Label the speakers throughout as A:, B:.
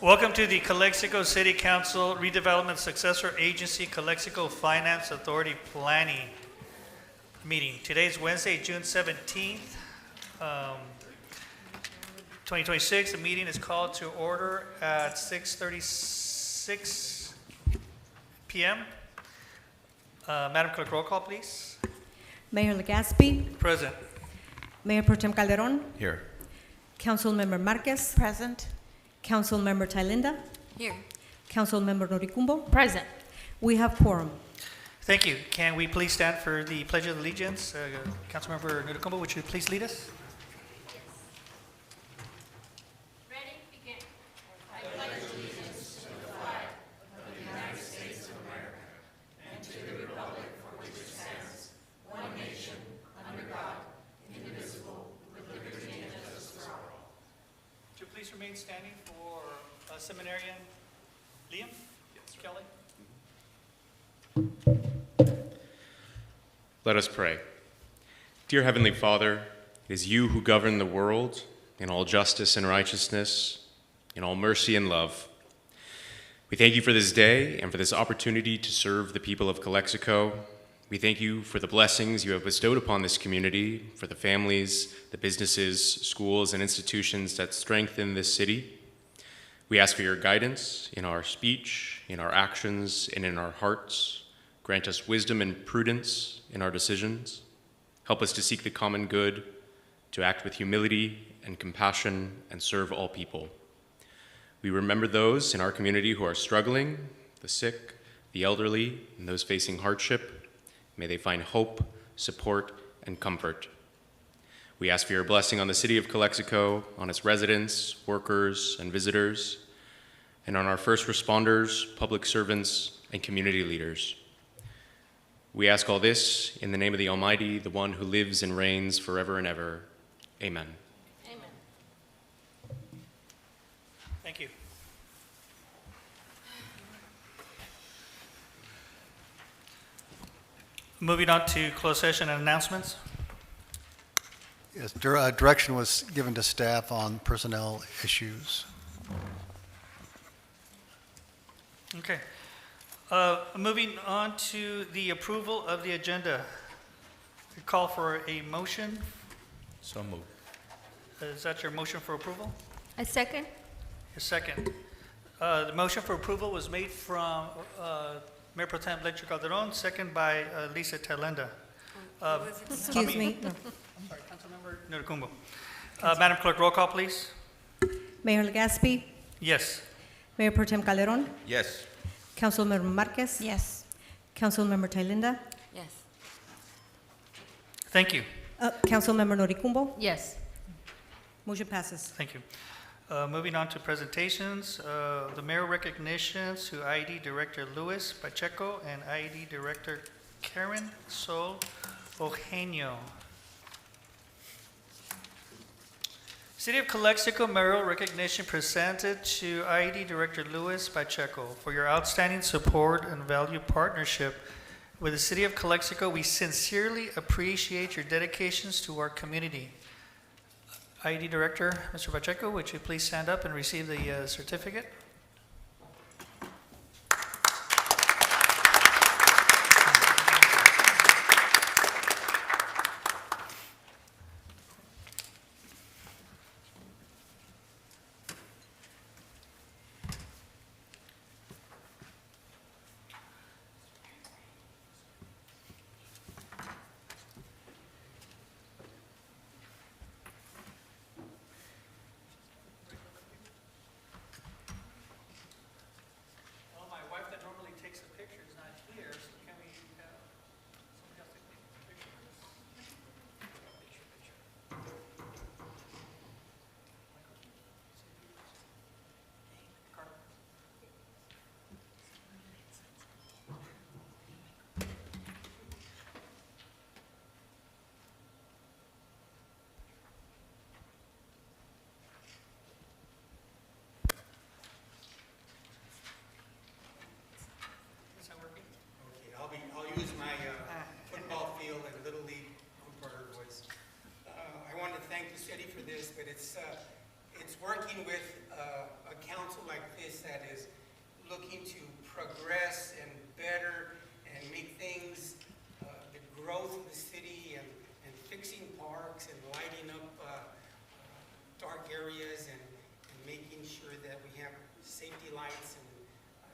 A: Welcome to the Calexico City Council Redevelopment Successor Agency Calexico Finance Authority Planning meeting. Today is Wednesday, June 17th, 2026. The meeting is called to order at 6:36 p.m. Madam Clerk, roll call, please.
B: Mayor Legaspi,
A: Present.
B: Mayor Pro Tem Calderon,
C: Here.
B: Councilmember Marquez,
D: Present.
B: Councilmember Thalinda,
D: Here.
B: Councilmember Noricumbo.
D: Present.
B: We have quorum.
A: Thank you. Can we please stand for the Pledge of Allegiance? Councilmember Noricumbo, would you please lead us? Please remain standing for Seminarian Liam? Yes, Kelly?
C: Let us pray. Dear Heavenly Father, it is you who govern the world in all justice and righteousness, in all mercy and love. We thank you for this day and for this opportunity to serve the people of Calexico. We thank you for the blessings you have bestowed upon this community, for the families, the businesses, schools, and institutions that strengthen this city. We ask for your guidance in our speech, in our actions, and in our hearts. Grant us wisdom and prudence in our decisions. Help us to seek the common good, to act with humility and compassion, and serve all people. We remember those in our community who are struggling, the sick, the elderly, and those facing hardship. May they find hope, support, and comfort. We ask for your blessing on the city of Calexico, on its residents, workers, and visitors, and on our first responders, public servants, and community leaders. We ask all this in the name of the Almighty, the one who lives and reigns forever and ever. Amen.
D: Amen.
A: Thank you. Moving on to closed session and announcements.
E: Yes, direction was given to staff on personnel issues.
A: Okay. Moving on to the approval of the agenda. We call for a motion.
C: So moved.
A: Is that your motion for approval?
D: A second.
A: A second. The motion for approval was made from Mayor Pro Tem Lecter Calderon, second by Lisa Thalinda.
B: Excuse me. No.
A: I'm sorry, Councilmember Noricumbo. Madam Clerk, roll call, please.
B: Mayor Legaspi,
A: Yes.
B: Mayor Pro Tem Calderon,
C: Yes.
B: Councilmember Marquez,
D: Yes.
B: Councilmember Thalinda,
D: Yes.
A: Thank you.
B: Councilmember Noricumbo.
D: Yes.
B: Motion passes.
A: Thank you. Moving on to presentations, the mayor recognitions to IED Director Luis Pacheco and IED Director Karen Sol Eugenio. City of Calexico mayoral recognition presented to IED Director Luis Pacheco for your outstanding support and valued partnership with the City of Calexico. We sincerely appreciate your dedications to our community. IED Director, Mr. Pacheco, would you please stand up and receive the certificate?
F: I'll use my football field and Little League umpire voice. I wanted to thank the city for this, but it's working with a council like this that is looking to progress and better and make things, the growth of the city and fixing parks and lighting up dark areas and making sure that we have safety lights and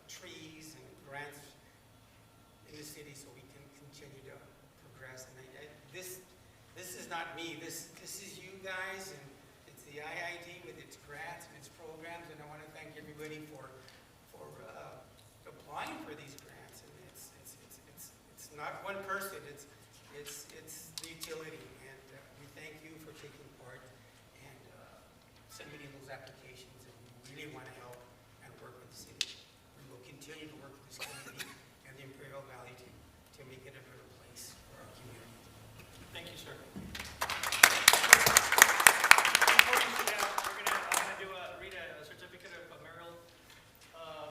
F: trees and grants in the city so we can continue to progress. And this is not me. This is you guys, and it's the IID with its grants and its programs. And I want to thank everybody for applying for these grants. And it's not one person. It's the utility. And we thank you for taking part and submitting those applications. And we really want to help and work with the city. We will continue to work with this community and the Imperial Valley to make it a better place for our community. Thank you, sir.
A: Before we sit down, I'm gonna read a certificate of memorial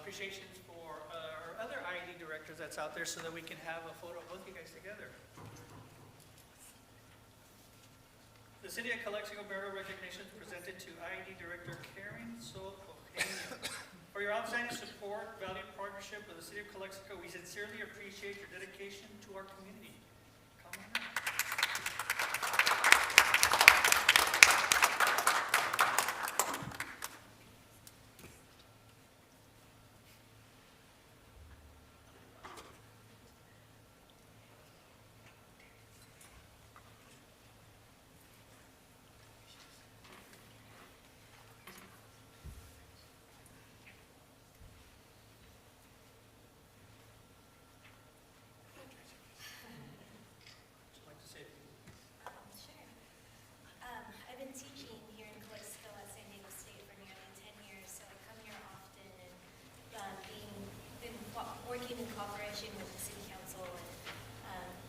A: appreciations for our other IED directors that's out there so that we can have a photo of both you guys together. The City of Calexico Burial Recognition is presented to IED Director Karen Sokohenia. For your outstanding support, valued partnership with the City of Calexico, we sincerely appreciate your dedication to our community. Come on up. Would you like to say a few?
D: Sure. I've been teaching here in Calexico at San Diego State for nearly 10 years, so I come here often and working in cooperation with the city council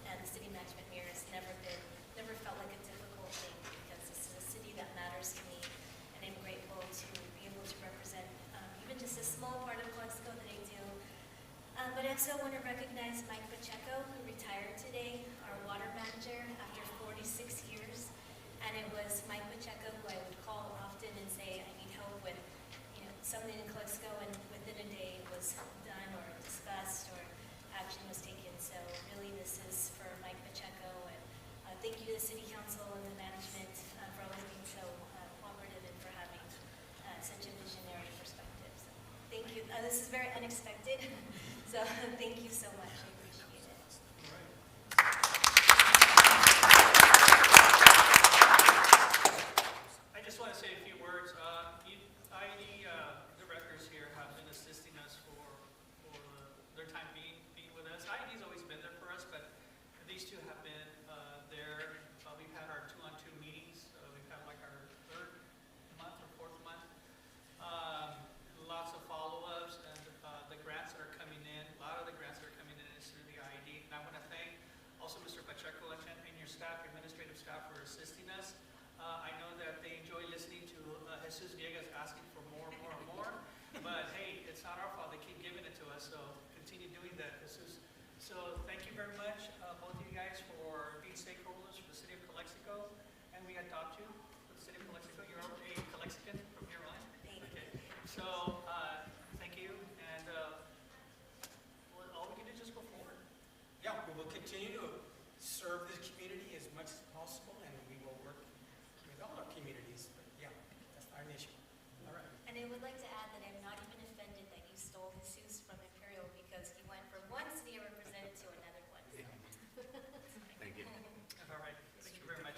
D: and the city management mayor has never felt like a difficult thing because this is a city that matters to me, and I'm grateful to be able to represent even just a small part of Calexico that I do. But I also want to recognize Mike Pacheco, who retired today, our water manager, after 46 years. And it was Mike Pacheco who I would call often and say, I need help with, something in Calexico, and within a day it was done or discussed or action was taken. So really this is for Mike Pacheco, and thank you to the city council and the management for always being so cooperative and for having such a visionary perspective. So thank you. This is very unexpected, so thank you so much. I appreciate it.
A: I just want to say a few words. IED directors here have been assisting us for their time being with us. IED's always been there for us, but these two have been there. We've had our 2-on-2 meetings. We've had like our 3rd month or 4th month. Lots of follow-ups and the grants that are coming in. A lot of the grants that are coming in is through the IED. And I want to thank also Mr. Pacheco and your staff, your administrative staff, for assisting us. I know that they enjoy listening to Jesus Villegas asking for more and more and more, but hey, it's not our fault. They keep giving it to us, so continue doing that, Jesus. So thank you very much, both of you guys, for being stakeholders for the City of Calexico, and we adopt you for the City of Calexico. You're a Calexican from here on.
D: Thank you.
A: Okay. So thank you, and all we can do is just go forward.
F: Yeah, we will continue to serve this community as much as possible, and we will work with all our communities. But yeah, that's not an issue. All right.
D: And I would like to add that I'm not even offended that you stole Jesus from Imperial because he went from one city I represented to another one.
C: Thank you.
A: All right. Thank you very much.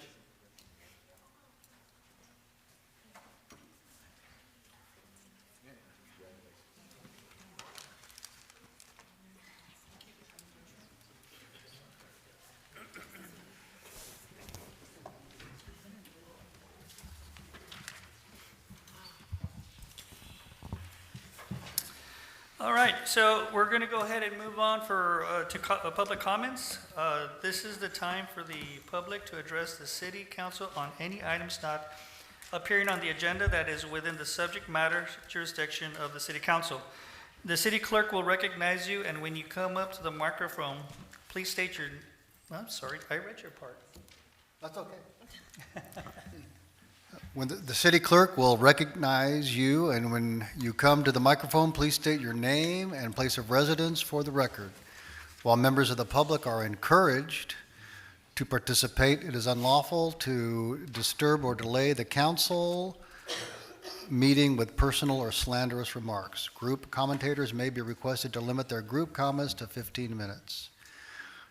A: All right, so we're going to go ahead and move on to public comments. This is the time for the public to address the city council on any items not appearing on the agenda that is within the subject matter jurisdiction of the city council. The city clerk will recognize you, and when you come up to the microphone, please state your, I'm sorry, I read your part.
E: That's okay. When the city clerk will recognize you, and when you come to the microphone, please state your name and place of residence for the record. While members of the public are encouraged to participate, it is unlawful to disturb or delay the council meeting with personal or slanderous remarks. Group commentators may be requested to limit their group comments to 15 minutes.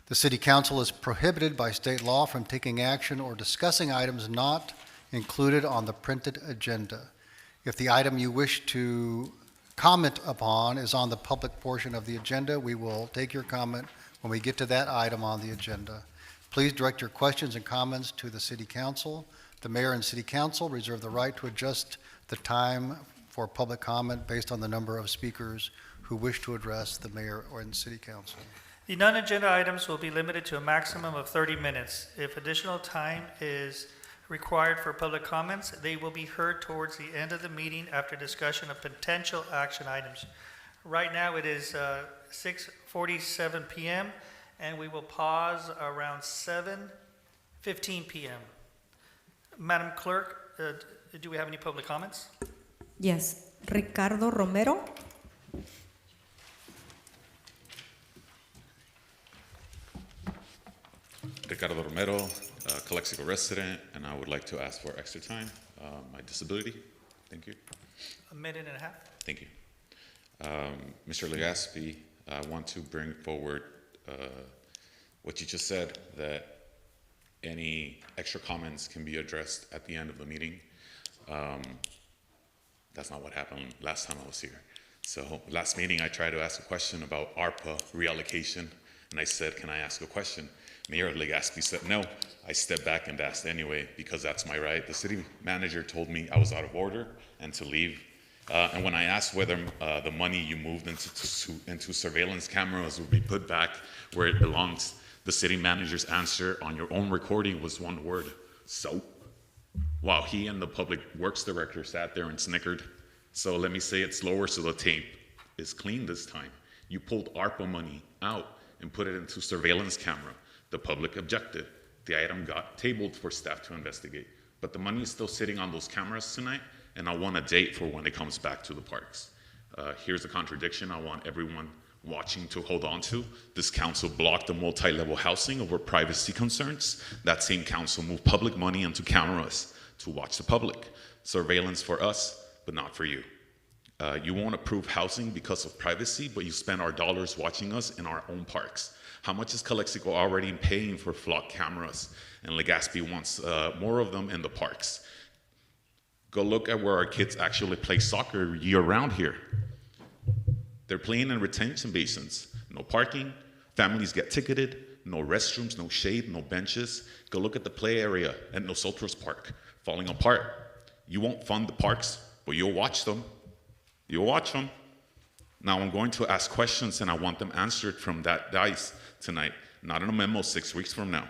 E: The city council is prohibited by state law from taking action or discussing items not included on the printed agenda. If the item you wish to comment upon is on the public portion of the agenda, we will take your comment when we get to that item on the agenda. Please direct your questions and comments to the city council. The mayor and city council reserve the right to adjust the time for public comment based on the number of speakers who wish to address the mayor or the city council.
A: The non-agenda items will be limited to a maximum of 30 minutes. If additional time is required for public comments, they will be heard towards the end of the meeting after discussion of potential action items. Right now, it is 6:47 p.m., and we will pause around 7:15 p.m. Madam Clerk, do we have any public comments?
B: Yes. Ricardo Romero.
G: Ricardo Romero, Calexico resident, and I would like to ask for extra time. My disability. Thank you.
A: A minute and a half.
G: Thank you. Mr. Legaspi, I want to bring forward what you just said, that any extra comments can be addressed at the end of the meeting. That's not what happened last time I was here. So last meeting, I tried to ask a question about ARPA reallocation, and I said, can I ask a question? Mayor Legaspi said no. I stepped back and asked anyway, because that's my right. The city manager told me I was out of order and to leave. And when I asked whether the money you moved into surveillance cameras would be put back where it belongs, the city manager's answer on your own recording was one word: soap. While he and the public works director sat there and snickered. So let me say it slower so the tape is clean this time. You pulled ARPA money out and put it into surveillance camera. The public objected. The item got tabled for staff to investigate. But the money is still sitting on those cameras tonight, and I want a date for when it comes back to the parks. Here's a contradiction I want everyone watching to hold on to. This council blocked the multi-level housing over privacy concerns. That same council moved public money into cameras to watch the public. Surveillance for us, but not for you. You won't approve housing because of privacy, but you spend our dollars watching us in our own parks. How much is Calexico already paying for flock cameras? And Legaspi wants more of them in the parks. Go look at where our kids actually play soccer year-round here. They're playing in retention basins. No parking, families get ticketed, no restrooms, no shade, no benches. Go look at the play area at Nosotros Park, falling apart. You won't fund the parks, but you'll watch them. You'll watch them. Now I'm going to ask questions, and I want them answered from that dais tonight, not in a memo 6 weeks from now.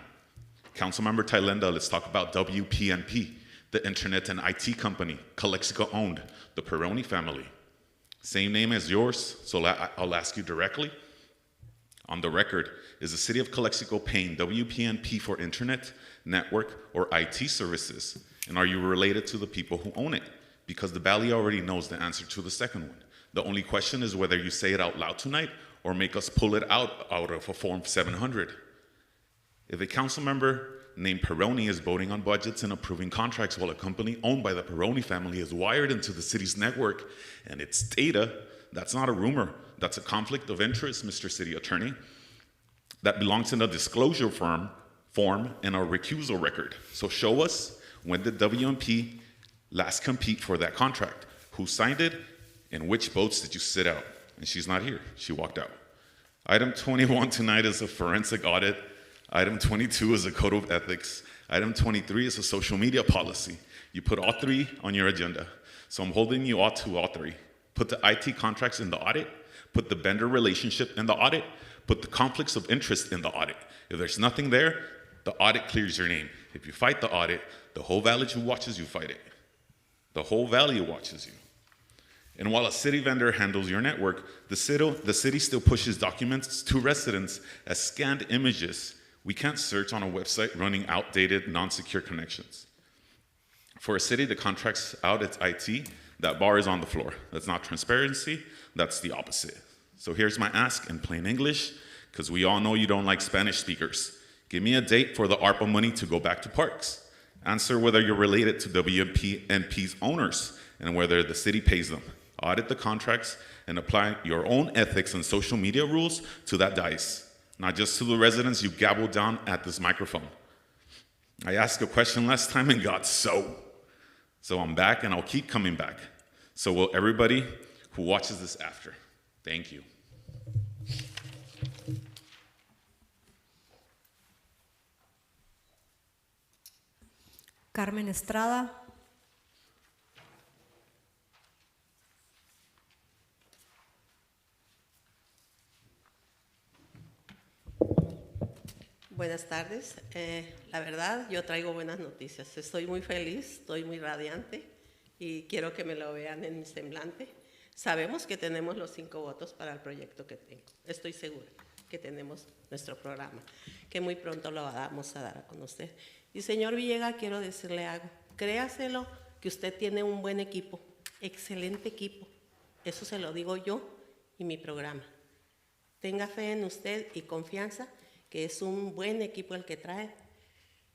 G: Councilmember Thailenda, let's talk about WPNP, the internet and IT company Calexico owned, the Peroni family. Same name as yours, so I'll ask you directly. On the record, is the city of Calexico paying WPNP for internet, network, or IT services? And are you related to the people who own it? Because the Valley already knows the answer to the second one. The only question is whether you say it out loud tonight or make us pull it out of a Form 700. If a council member named Peroni is voting on budgets and approving contracts while a company owned by the Peroni family is wired into the city's network and its data, that's not a rumor. That's a conflict of interest, Mr. City Attorney. That belongs in a disclosure form and a recusal record. So show us, when did WMP last compete for that contract? Who signed it? And which votes did you sit out? And she's not here. She walked out. Item 21 tonight is a forensic audit. Item 22 is a code of ethics. Item 23 is a social media policy. You put all three on your agenda. So I'm holding you all to all three. Put the IT contracts in the audit. Put the vendor relationship in the audit. Put the conflicts of interest in the audit. If there's nothing there, the audit clears your name. If you fight the audit, the whole valley watches you fight it. The whole valley watches you. And while a city vendor handles your network, the city still pushes documents to residents as scanned images. We can't search on a website running outdated, non-secure connections. For a city that contracts out its IT, that bar is on the floor. That's not transparency, that's the opposite. So here's my ask in plain English, because we all know you don't like Spanish speakers. Give me a date for the ARPA money to go back to parks. Answer whether you're related to WMP's owners and whether the city pays them. Audit the contracts and apply your own ethics and social media rules to that dice, not just to the residents you gabbled down at this microphone. I asked a question last time and got so I'm back and I'll keep coming back. So will everybody who watches this after. Thank you.
B: Carmen Estrada.
H: Buenas tardes. La verdad, yo traigo buenas noticias. Estoy muy feliz, estoy muy radiante y quiero que me lo vean en mi semblante. Sabemos que tenemos los 5 votos para el proyecto que tengo. Estoy segura que tenemos nuestro programa, que muy pronto lo vamos a dar a conocer. Y señor Villegas, quiero decirle algo. Créaselo que usted tiene un buen equipo, excelente equipo. Eso se lo digo yo y mi programa. Tenga fe en usted y confianza que es un buen equipo el que trae.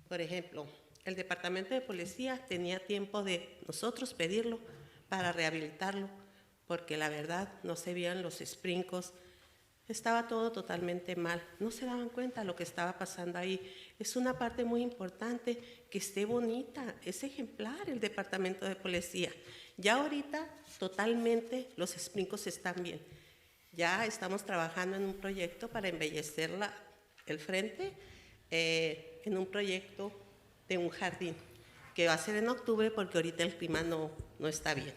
H: Por ejemplo, el Departamento de Policía tenía tiempo de nosotros pedirlo para rehabilitarlo, porque la verdad no se veían los sprinkles, estaba todo totalmente mal, no se daban cuenta de lo que estaba pasando ahí. Es una parte muy importante que esté bonita, es ejemplar el Departamento de Policía. Ya ahorita totalmente los sprinkles están bien. Ya estamos trabajando en un proyecto para embellecer el frente, en un proyecto de un jardín, que va a ser en octubre porque ahorita el clima no está bien.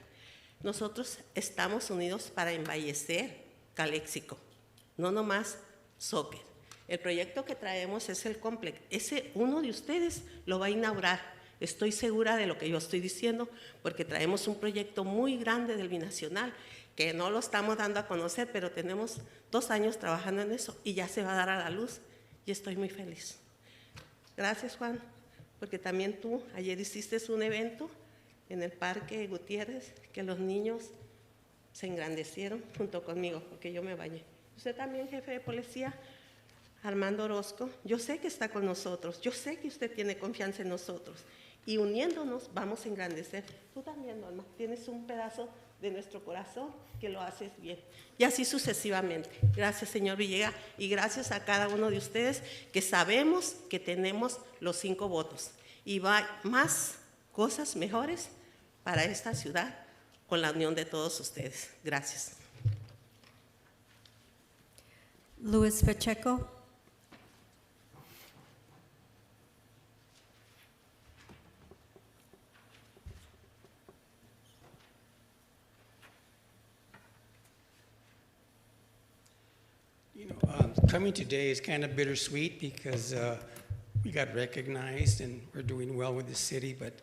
H: Nosotros estamos unidos para embellecer Calexico, no nomás soccer. El proyecto que traemos es el complex. Ese uno de ustedes lo va a inaugurar. Estoy segura de lo que yo estoy diciendo porque traemos un proyecto muy grande del binacional que no lo estamos dando a conocer, pero tenemos 2 años trabajando en eso y ya se va a dar a la luz y estoy muy feliz. Gracias, Juan, porque también tú ayer hiciste un evento en el Parque Gutiérrez que los niños se engrandecieron junto conmigo porque yo me bañé. Usted también, jefe de policía, Armando Orozco, yo sé que está con nosotros, yo sé que usted tiene confianza en nosotros y uniéndonos vamos a engrandecer. Tú también, Norma, tienes un pedazo de nuestro corazón que lo haces bien. Y así sucesivamente. Gracias, señor Villegas, y gracias a cada uno de ustedes que sabemos que tenemos los 5 votos. Y va más cosas mejores para esta ciudad con la unión de todos ustedes. Gracias.
B: Luis Pacheco.
F: Coming today is kind of bittersweet because we got recognized and we're doing well with the city, but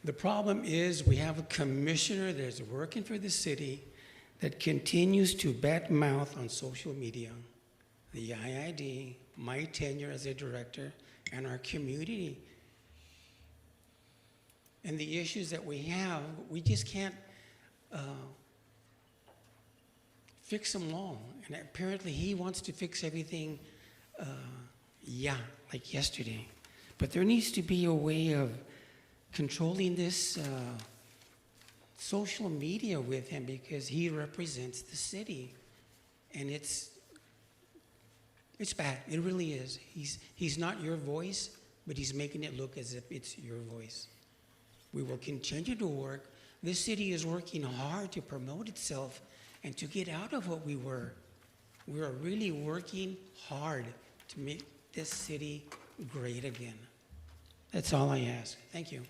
F: the problem is we have a commissioner that's working for the city that continues to badmouth on social media, the IID, my tenure as a director, and our community. And the issues that we have, we just can't fix them all. And apparently he wants to fix everything, like yesterday. But there needs to be a way of controlling this social media with him because he represents the city. And it's bad, it really is. He's not your voice, but he's making it look as if it's your voice. We will continue to work. This city is working hard to promote itself and to get out of what we were. We are really working hard to make this city great again. That's all I ask. Thank you.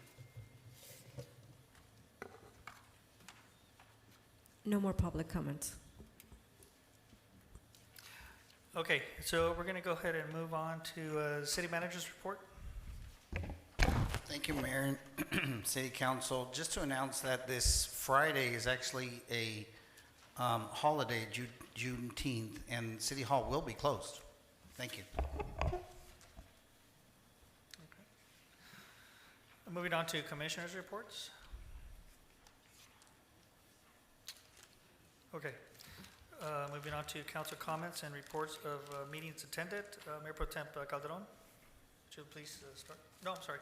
B: No more public comments.
A: Okay, so we're going to go ahead and move on to city manager's report.
I: Thank you, Mayor and City Council. Just to announce that this Friday is actually a holiday, Juneteenth, and City Hall will be closed. Thank you.
A: Moving on to commissioners' reports. Okay. Moving on to council comments and reports of meetings attended. Mayor Pro Temp Calderon, would you please start? No, I'm sorry.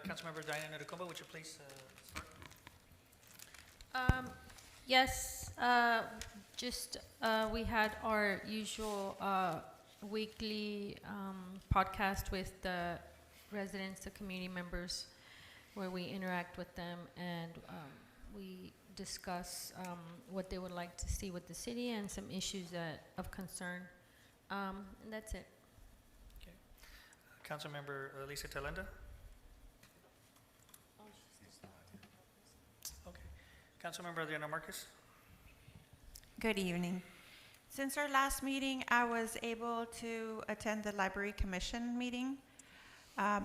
A: Councilmember Diana Noguera, would you please start?
J: Yes, we had our usual weekly podcast with the residents, the community members, where we interact with them and we discuss what they would like to see with the city and some issues of concern. And that's it.
A: Okay. Councilmember Lisa Talenda. Okay. Councilmember Adriana Marquez.
K: Good evening. Since our last meeting, I was able to attend the Library Commission meeting.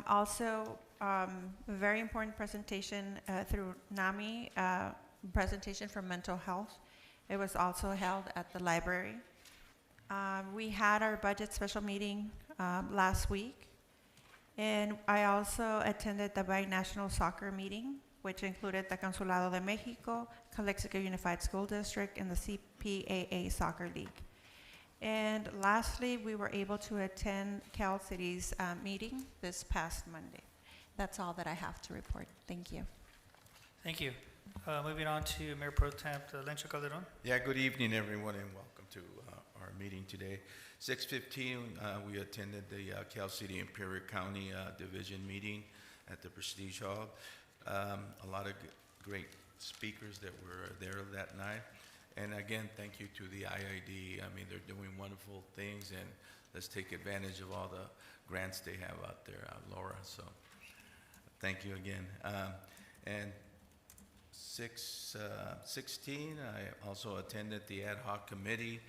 K: Also, a very important presentation through NAMI, presentation for mental health. It was also held at the library. We had our budget special meeting last week, and I also attended the binational soccer meeting, which included the Consulado de Mexico, Calexico Unified School District, and the CPAA Soccer League. And lastly, we were able to attend Cal City's meeting this past Monday. That's all that I have to report. Thank you.
A: Thank you. Moving on to Mayor Pro Temp Lencho Calderon.
L: Yeah, good evening, everyone, and welcome to our meeting today. 6:15, we attended the Cal City Imperial County Division meeting at the Prestige Hall. A lot of great speakers that were there that night. And again, thank you to the IID. I mean, they're doing wonderful things, and let's take advantage of all the grants they have out there, Laura. So thank you again. And 6:16, I also attended the ad hoc committee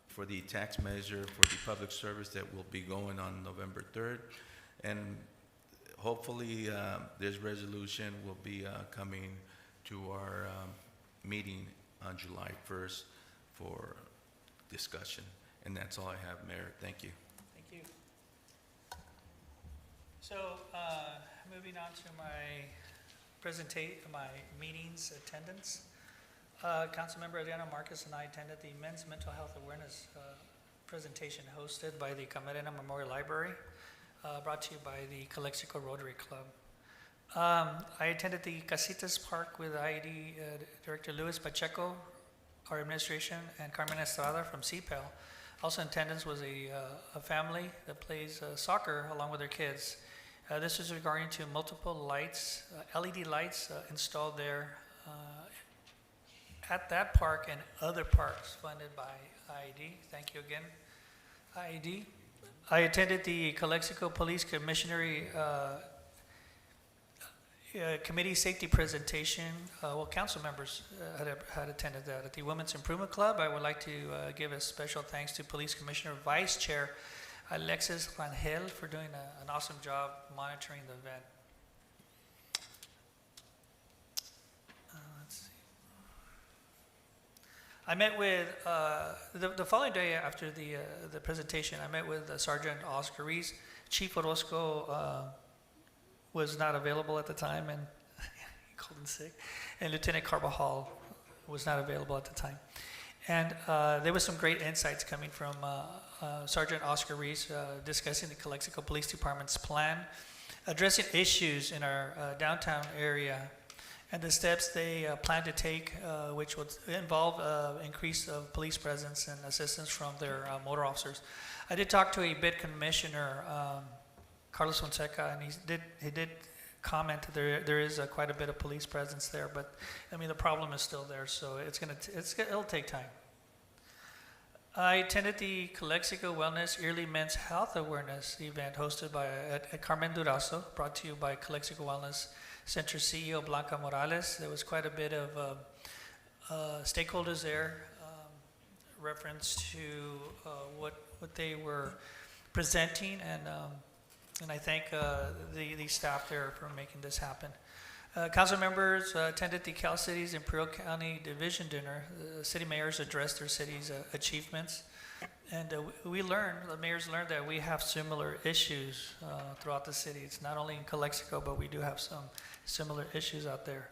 L: for the tax measure for the public service that will be going on November 3rd. And hopefully this resolution will be coming to our meeting on July 1st for discussion. And that's all I have, Mayor. Thank you.
A: Thank you. So, moving on to my meetings attendance. Councilmember Adriana Marquez and I attended the Men's Mental Health Awareness presentation hosted by the Camarena Memorial Library, brought to you by the Calexico Rotary Club. I attended the Casitas Park with IED Director Luis Pacheco, our administration, and Carmen Estrada from CPEL. Also in attendance was a family that plays soccer along with their kids. This is regarding to multiple lights, LED lights installed there at that park and other parks funded by IED. Thank you again, IED. I attended the Calexico Police Commissionary Committee Safety presentation. Council members had attended that. At the Women's Improvement Club, I would like to give a special thanks to Police Commissioner Vice Chair Alexis Rangel for doing an awesome job monitoring the event. Let's see. I met with, the following day after the presentation, I met with Sergeant Oscar Reese. Chief Orozco was not available at the time, and he called in sick. And Lieutenant Carbajal was not available at the time. And there was some great insights coming from Sergeant Oscar Reese discussing the Calexico Police Department's plan, addressing issues in our downtown area, and the steps they plan to take, which would involve increase of police presence and assistance from their motor officers. I did talk to a bid commissioner, Carlos Fonseca, and he did comment that there is quite a bit of police presence there, but I mean the problem is still there, so it'll take time. I attended the Calexico Wellness Yearly Men's Health Awareness event hosted by at Carmen Durazo, brought to you by Calexico Wellness Center CEO Blanca Morales. There was quite a bit of stakeholders there, reference to what they were presenting, and I thank the staff there for making this happen. Council members attended the Cal City's Imperial County Division dinner. The city mayors addressed their city's achievements. And we learned, the mayors learned that we have similar issues throughout the city. It's not only in Calexico, but we do have some similar issues out there.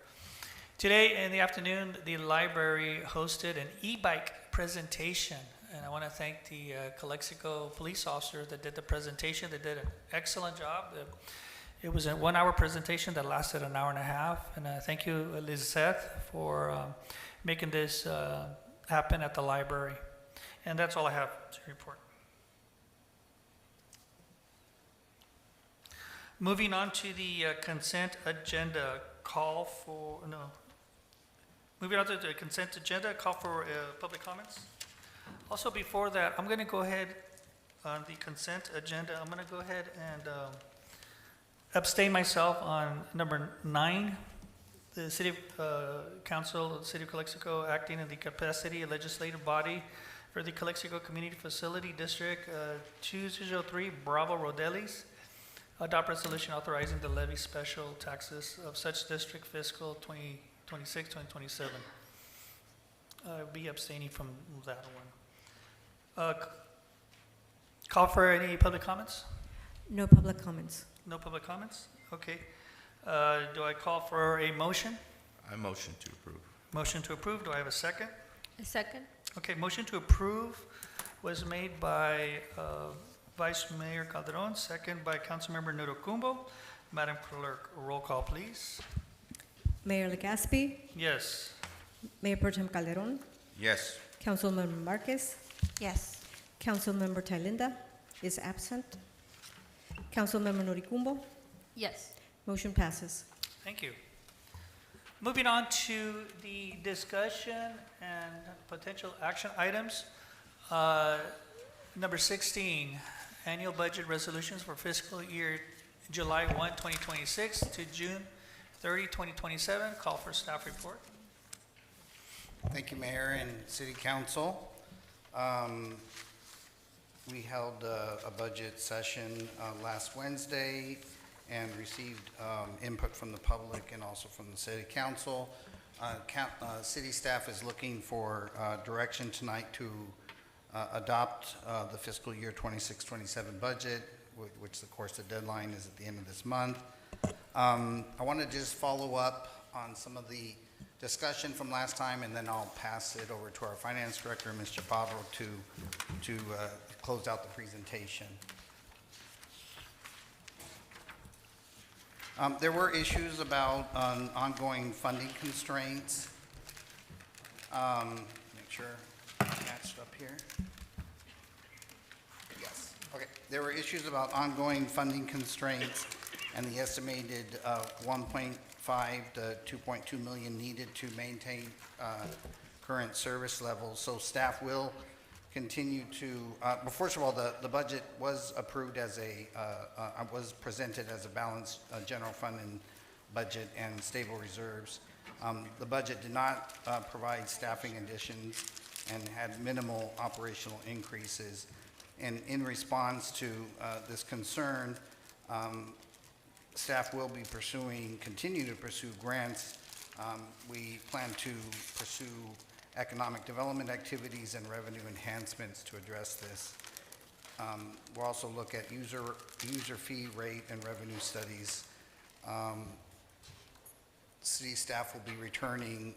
A: Today in the afternoon, the library hosted an e-bike presentation. And I want to thank the Calexico police officers that did the presentation. They did an excellent job. It was a 1-hour presentation that lasted an hour and a half. And thank you, Lizeth, for making this happen at the library. And that's all I have to report. Moving on to the consent agenda, Moving on to the consent agenda, call for public comments. Also, before that, I'm going to go ahead on the consent agenda. I'm going to go ahead and abstain myself on number 9. The City Council of the City of Calexico acting in the capacity of legislative body for the Calexico Community Facility District 2003 Bravo Rodelis, adopt resolution authorizing the levy special taxes of such district fiscal 2026, 2027. I'll be abstaining from that one. Call for any public comments?
B: No public comments.
A: No public comments? Okay. Do I call for a motion?
L: I motion to approve.
A: Motion to approve. Do I have a second?
J: A second?
A: Okay, motion to approve was made by Vice Mayor Calderon, second by Councilmember Nurucumbo. Madam Clerk, roll call, please.
B: Mayor Legaspi,
A: Yes.
B: Mayor Pro Tem Calderon,
L: Yes.
B: Councilmember Marquez,
K: Yes.
B: Councilmember Thalinda is absent. Councilmember Noricumbo,
J: Yes.
B: motion passes.
A: Thank you. Moving on to the discussion and potential action items. Number 16, annual budget resolutions for fiscal year July 1, 2026 to June 30, 2027. Call for staff report.
I: Thank you, Mayor and City Council. We held a budget session last Wednesday and received input from the public and also from the City Council. City staff is looking for direction tonight to adopt the fiscal year 26-27 budget, which of course the deadline is at the end of this month. I want to just follow up on some of the discussion from last time, and then I'll pass it over to our Finance Director, Mr. Pablo, to close out the presentation. There were issues about ongoing funding constraints. Make sure it's matched up here. Yes. Okay. There were issues about ongoing funding constraints and the estimated 1.5 to 2.2 million needed to maintain current service levels. So staff will continue to, first of all, the budget was approved as was presented as a balanced general fund and budget and stable reserves. The budget did not provide staffing additions and had minimal operational increases. And in response to this concern, staff will be continue to pursue grants. We plan to pursue economic development activities and revenue enhancements to address this. We'll also look at user fee rate and revenue studies. City staff will be returning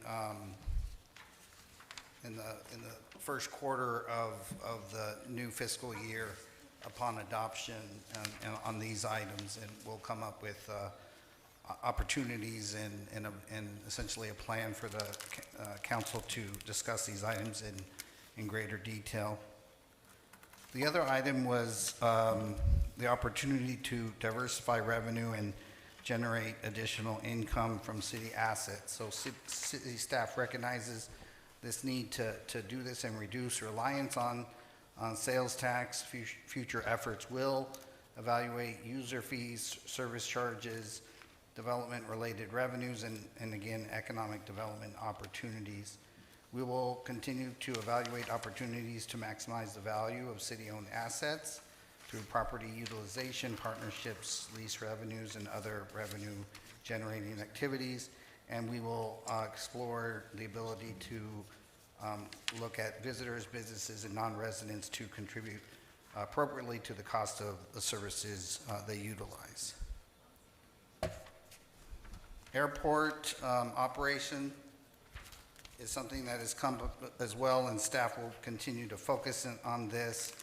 I: in the first quarter of the new fiscal year upon adoption and on these items, and we'll come up with opportunities and essentially a plan for the council to discuss these items in greater detail. The other item was the opportunity to diversify revenue and generate additional income from city assets. So city staff recognizes this need to do this and reduce reliance on sales tax. Future efforts will evaluate user fees, service charges, development-related revenues, and again, economic development opportunities. We will continue to evaluate opportunities to maximize the value of city-owned assets through property utilization, partnerships, lease revenues, and other revenue-generating activities. And we will explore the ability to look at visitors, businesses, and non-residents to contribute appropriately to the cost of the services they utilize. Airport operation is something that has come up as well, and staff will continue to focus on this.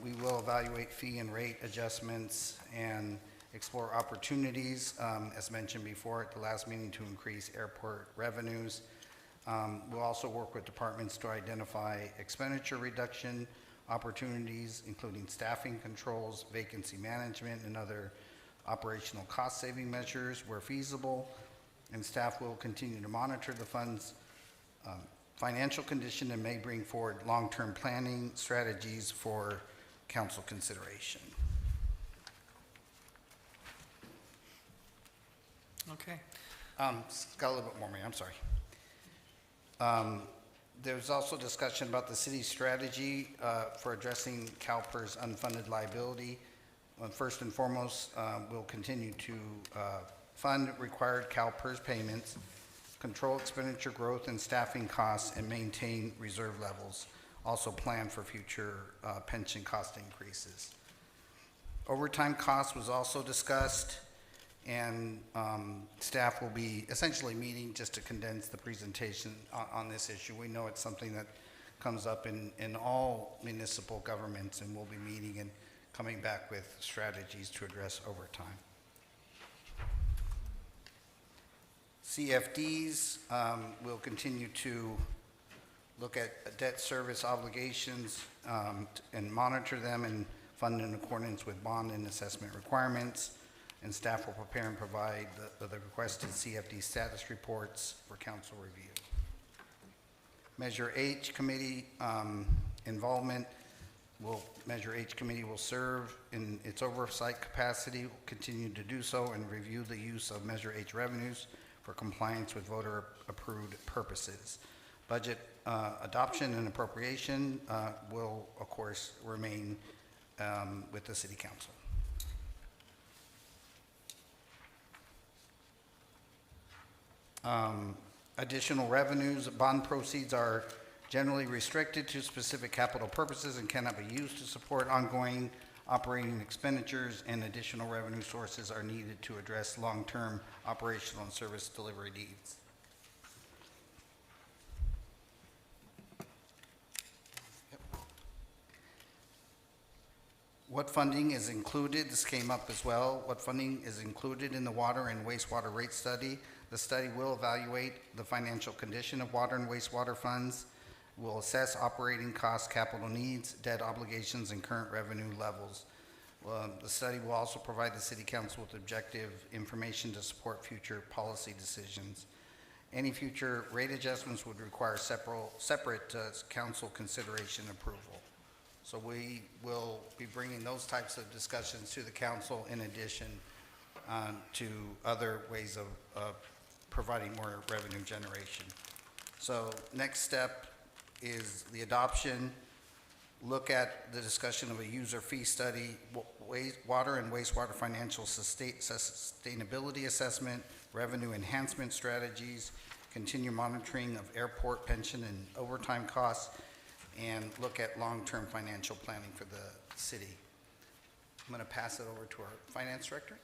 I: We will evaluate fee and rate adjustments and explore opportunities, as mentioned before at the last meeting, to increase airport revenues. We'll also work with departments to identify expenditure reduction opportunities, including staffing controls, vacancy management, and other operational cost-saving measures where feasible. And staff will continue to monitor the fund's financial condition and may bring forward long-term planning strategies for council consideration.
A: Okay.
I: It's got a little bit more, I'm sorry. There's also discussion about the city's strategy for addressing CalPERS unfunded liability. First and foremost, we'll continue to fund required CalPERS payments, control expenditure growth and staffing costs, and maintain reserve levels. Also plan for future pension cost increases. Overtime costs was also discussed, and staff will be essentially meeting just to condense the presentation on this issue. We know it's something that comes up in all municipal governments, and we'll be meeting and coming back with strategies to address overtime. CFDs, will continue to look at debt service obligations and monitor them and fund in accordance with bond and assessment requirements. And staff will prepare and provide the requested CFD status reports for council review. Measure H committee involvement. Measure H committee will serve in its oversight capacity, will continue to do so, and review the use of Measure H revenues for compliance with voter-approved purposes. Budget adoption and appropriation will, of course, remain with the City Council. Additional revenues, bond proceeds are generally restricted to specific capital purposes and cannot be used to support ongoing operating expenditures, and additional revenue sources are needed to address long-term operational and service delivery needs. What funding is included? This came up as well. What funding is included in the water and wastewater rate study? The study will evaluate the financial condition of water and wastewater funds, will assess operating costs, capital needs, debt obligations, and current revenue levels. The study will also provide the City Council with objective information to support future policy decisions. Any future rate adjustments would require separate council consideration and approval. So we will be bringing those types of discussions to the council in addition to other ways of providing more revenue generation. So next step is the adoption. Look at the discussion of a user fee study, water and wastewater financial sustainability assessment, revenue enhancement strategies, continue monitoring of airport pension and overtime costs, and look at long-term financial planning for the city. I'm going to pass it over to our finance director.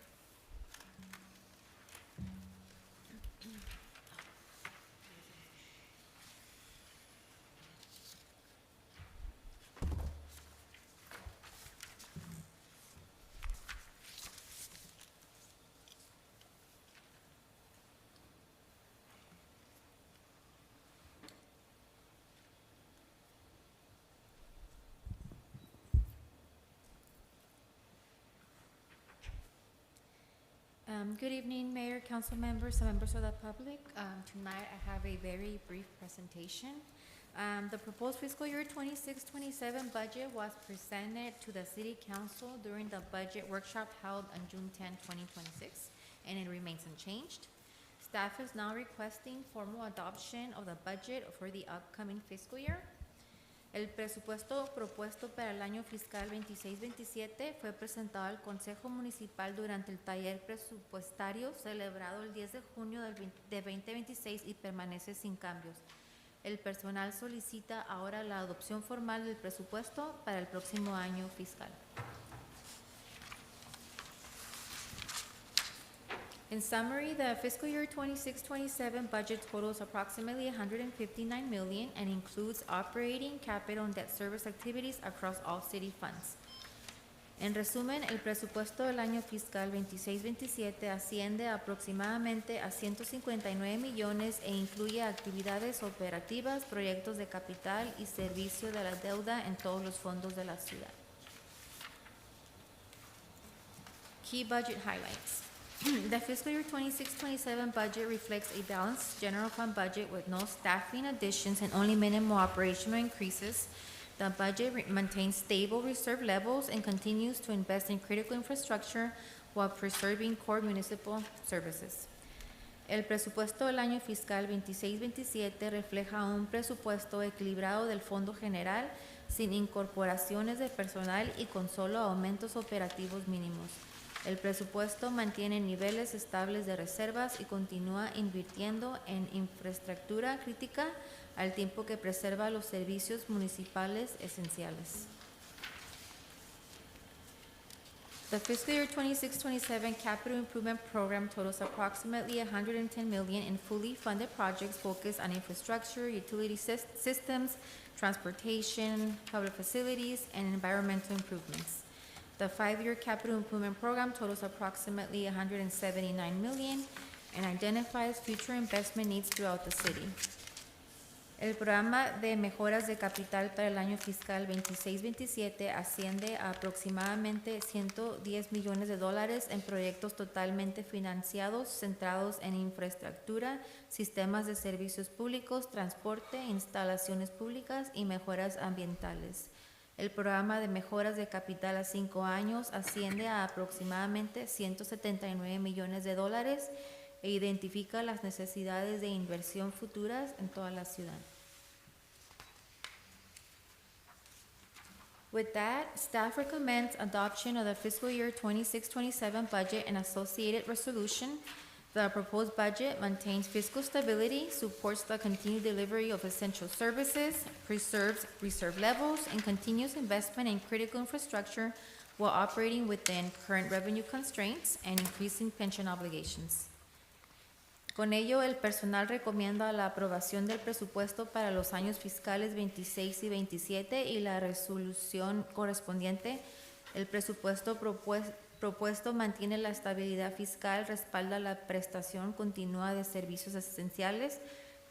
J: Good evening, Mayor, council members, and members of the public. Tonight I have a very brief presentation. The proposed fiscal year 26-27 budget was presented to the City Council during the budget workshop held on June 10, 2026, and it remains unchanged. Staff is now requesting formal adoption of the budget for the upcoming fiscal year. El presupuesto propuesto para el año fiscal 26-27 fue presentado al Consejo Municipal durante el taller presupuestario celebrado el 10 de junio de 2026 y permanece sin cambios.
M: El personal solicita ahora la adopción formal del presupuesto para el próximo año fiscal. In summary, the fiscal year 26-27 budget totals approximately $159 million and includes operating, capital, and debt service activities across all city funds. En resumen, el presupuesto del año fiscal 26-27 asciende aproximadamente a 159 millones e incluye actividades operativas, proyectos de capital y servicio de la deuda en todos los fondos de la ciudad. Key budget highlights. The fiscal year 26-27 budget reflects a balanced general fund budget with no staffing additions and only minimal operational increases. The budget maintains stable reserve levels and continues to invest in critical infrastructure while preserving core municipal services. El presupuesto del año fiscal 26-27 refleja un presupuesto equilibrado del Fondo General sin incorporaciones de personal y con solo aumentos operativos mínimos. El presupuesto mantiene niveles estables de reservas y continúa invirtiendo en infraestructura crítica al tiempo que preserva los servicios municipales esenciales. The fiscal year 26-27 capital improvement program totals approximately $110 million in fully funded projects focused on infrastructure, utility systems, transportation, public facilities, and environmental improvements. The 5-year capital improvement program totals approximately $179 million and identifies future investment needs throughout the city. El programa de mejoras de capital para el año fiscal 26-27 asciende a aproximadamente $110 millones en proyectos totalmente financiados centrados en infraestructura, sistemas de servicios públicos, transporte, instalaciones públicas y mejoras ambientales. El programa de mejoras de capital a 5 años asciende a aproximadamente $179 millones e identifica las necesidades de inversión futuras en toda la ciudad. With that, staff recommends adoption of the fiscal year 26-27 budget and associated resolution. The proposed budget maintains fiscal stability, supports the continued delivery of essential services, preserves reserve levels, and continues investment in critical infrastructure while operating within current revenue constraints and increasing pension obligations. Con ello, el personal recomienda la aprobación del presupuesto para los años fiscales 26 y 27 y la resolución correspondiente. El presupuesto propuesto mantiene la estabilidad fiscal, respalda la prestación continua de servicios esenciales,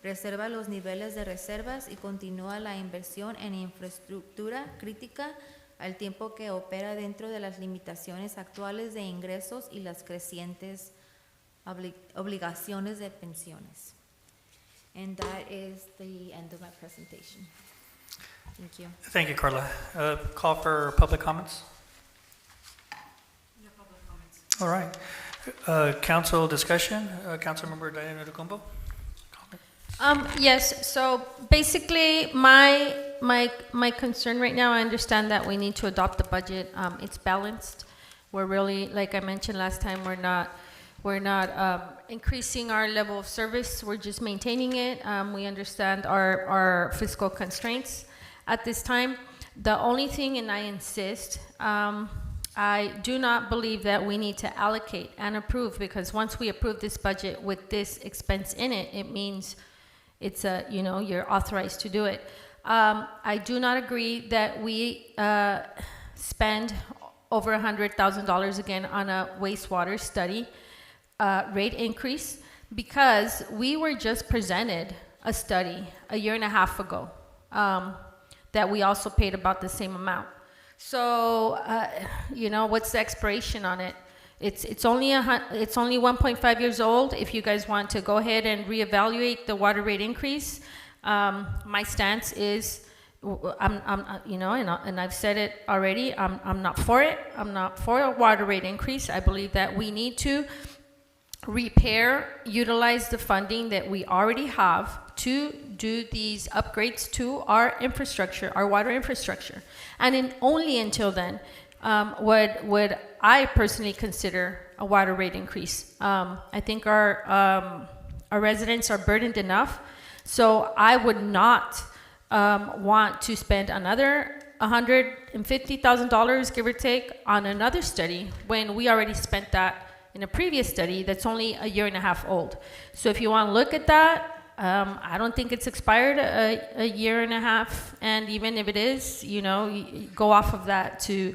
M: preserva los niveles de reservas y continúa la inversión en infraestructura crítica al tiempo que opera dentro de las limitaciones actuales de ingresos y las crecientes obligaciones de pensiones. And that is the end of my presentation. Thank you.
A: Thank you, Carla. Call for public comments.
B: No public comments.
A: All right. Council discussion. Councilmember Diana Ducumbo.
J: Yes, so basically my concern right now, I understand that we need to adopt the budget. It's balanced. We're really, like I mentioned last time, we're not increasing our level of service. We're just maintaining it. We understand our fiscal constraints at this time. The only thing, and I insist, I do not believe that we need to allocate and approve, because once we approve this budget with this expense in it, it means it's you're authorized to do it. I do not agree that we spend over $100,000 again on a wastewater study rate increase, because we were just presented a study a year and a half ago that we also paid about the same amount. So, what's the expiration on it? It's only 1.5 years old. If you guys want to go ahead and reevaluate the water rate increase, my stance is, and I've said it already. I'm not for it. I'm not for a water rate increase. I believe that we need to utilize the funding that we already have to do these upgrades to our infrastructure, our water infrastructure. And only until then would I personally consider a water rate increase. I think our residents are burdened enough So I would not want to spend another $150,000, give or take, on another study when we already spent that in a previous study that's only a year and a half old. So if you want to look at that, I don't think it's expired a year and a half, and even if it is, you go off of that to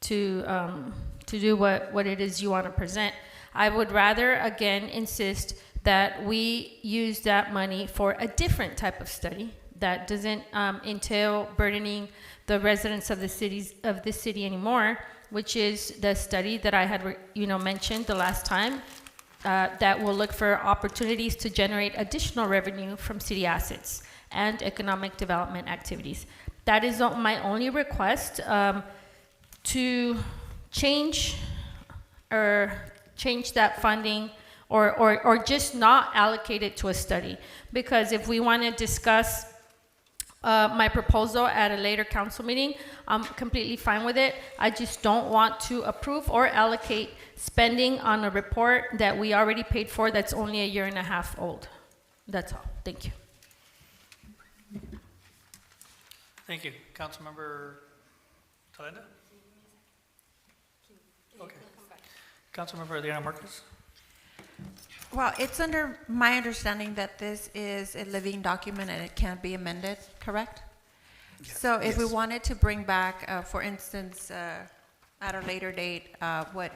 J: do what it is you want to present. I would rather, again, insist that we use that money for a different type of study that doesn't entail burdening the residents of the city anymore, which is the study that I had mentioned the last time, that will look for opportunities to generate additional revenue from city assets and economic development activities. That is my only request, to change that funding, or just not allocate it to a study. Because if we want to discuss my proposal at a later council meeting, I'm completely fine with it. I just don't want to approve or allocate spending on a report that we already paid for that's only a year and a half old. That's all. Thank you.
A: Thank you. Councilmember Talenda? Okay. Councilmember Adriana Marquez?
K: Well, it's under my understanding that this is a living document and it can't be amended, correct?
I: Yes.
K: So if we
I: Yes.
K: wanted to bring back, for instance, at a later date, what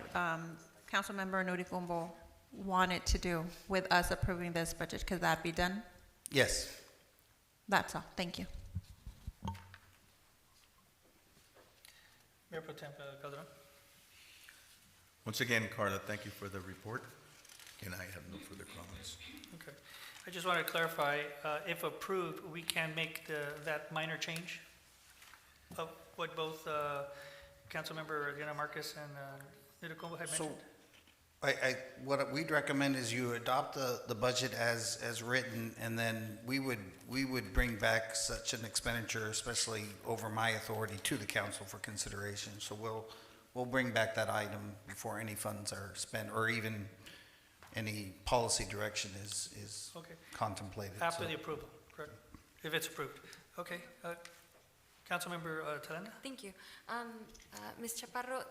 K: Councilmember Nuricumbo wanted to do with us approving this budget, could that be done?
I: Yes.
K: That's all. Thank you.
A: Mayor Pro Tem Calderon?
L: Once again, Carla, thank you for the report, and I have no further comments.
A: Okay. I just want to clarify, if approved, we can make that minor change of what both Councilmember Adriana Marquez and Nuricumbo had
I: So,
A: mentioned?
I: what we'd recommend is you adopt the budget as written, and then we would bring back such an expenditure, especially over my authority, to the council for consideration. So we'll bring back that item before any funds are spent, or even any policy direction is
A: Okay.
I: contemplated.
A: After
I: So-
A: the approval, correct? If it's approved. Okay. Councilmember Talenda?
B: Thank you. Ms. Chaparro,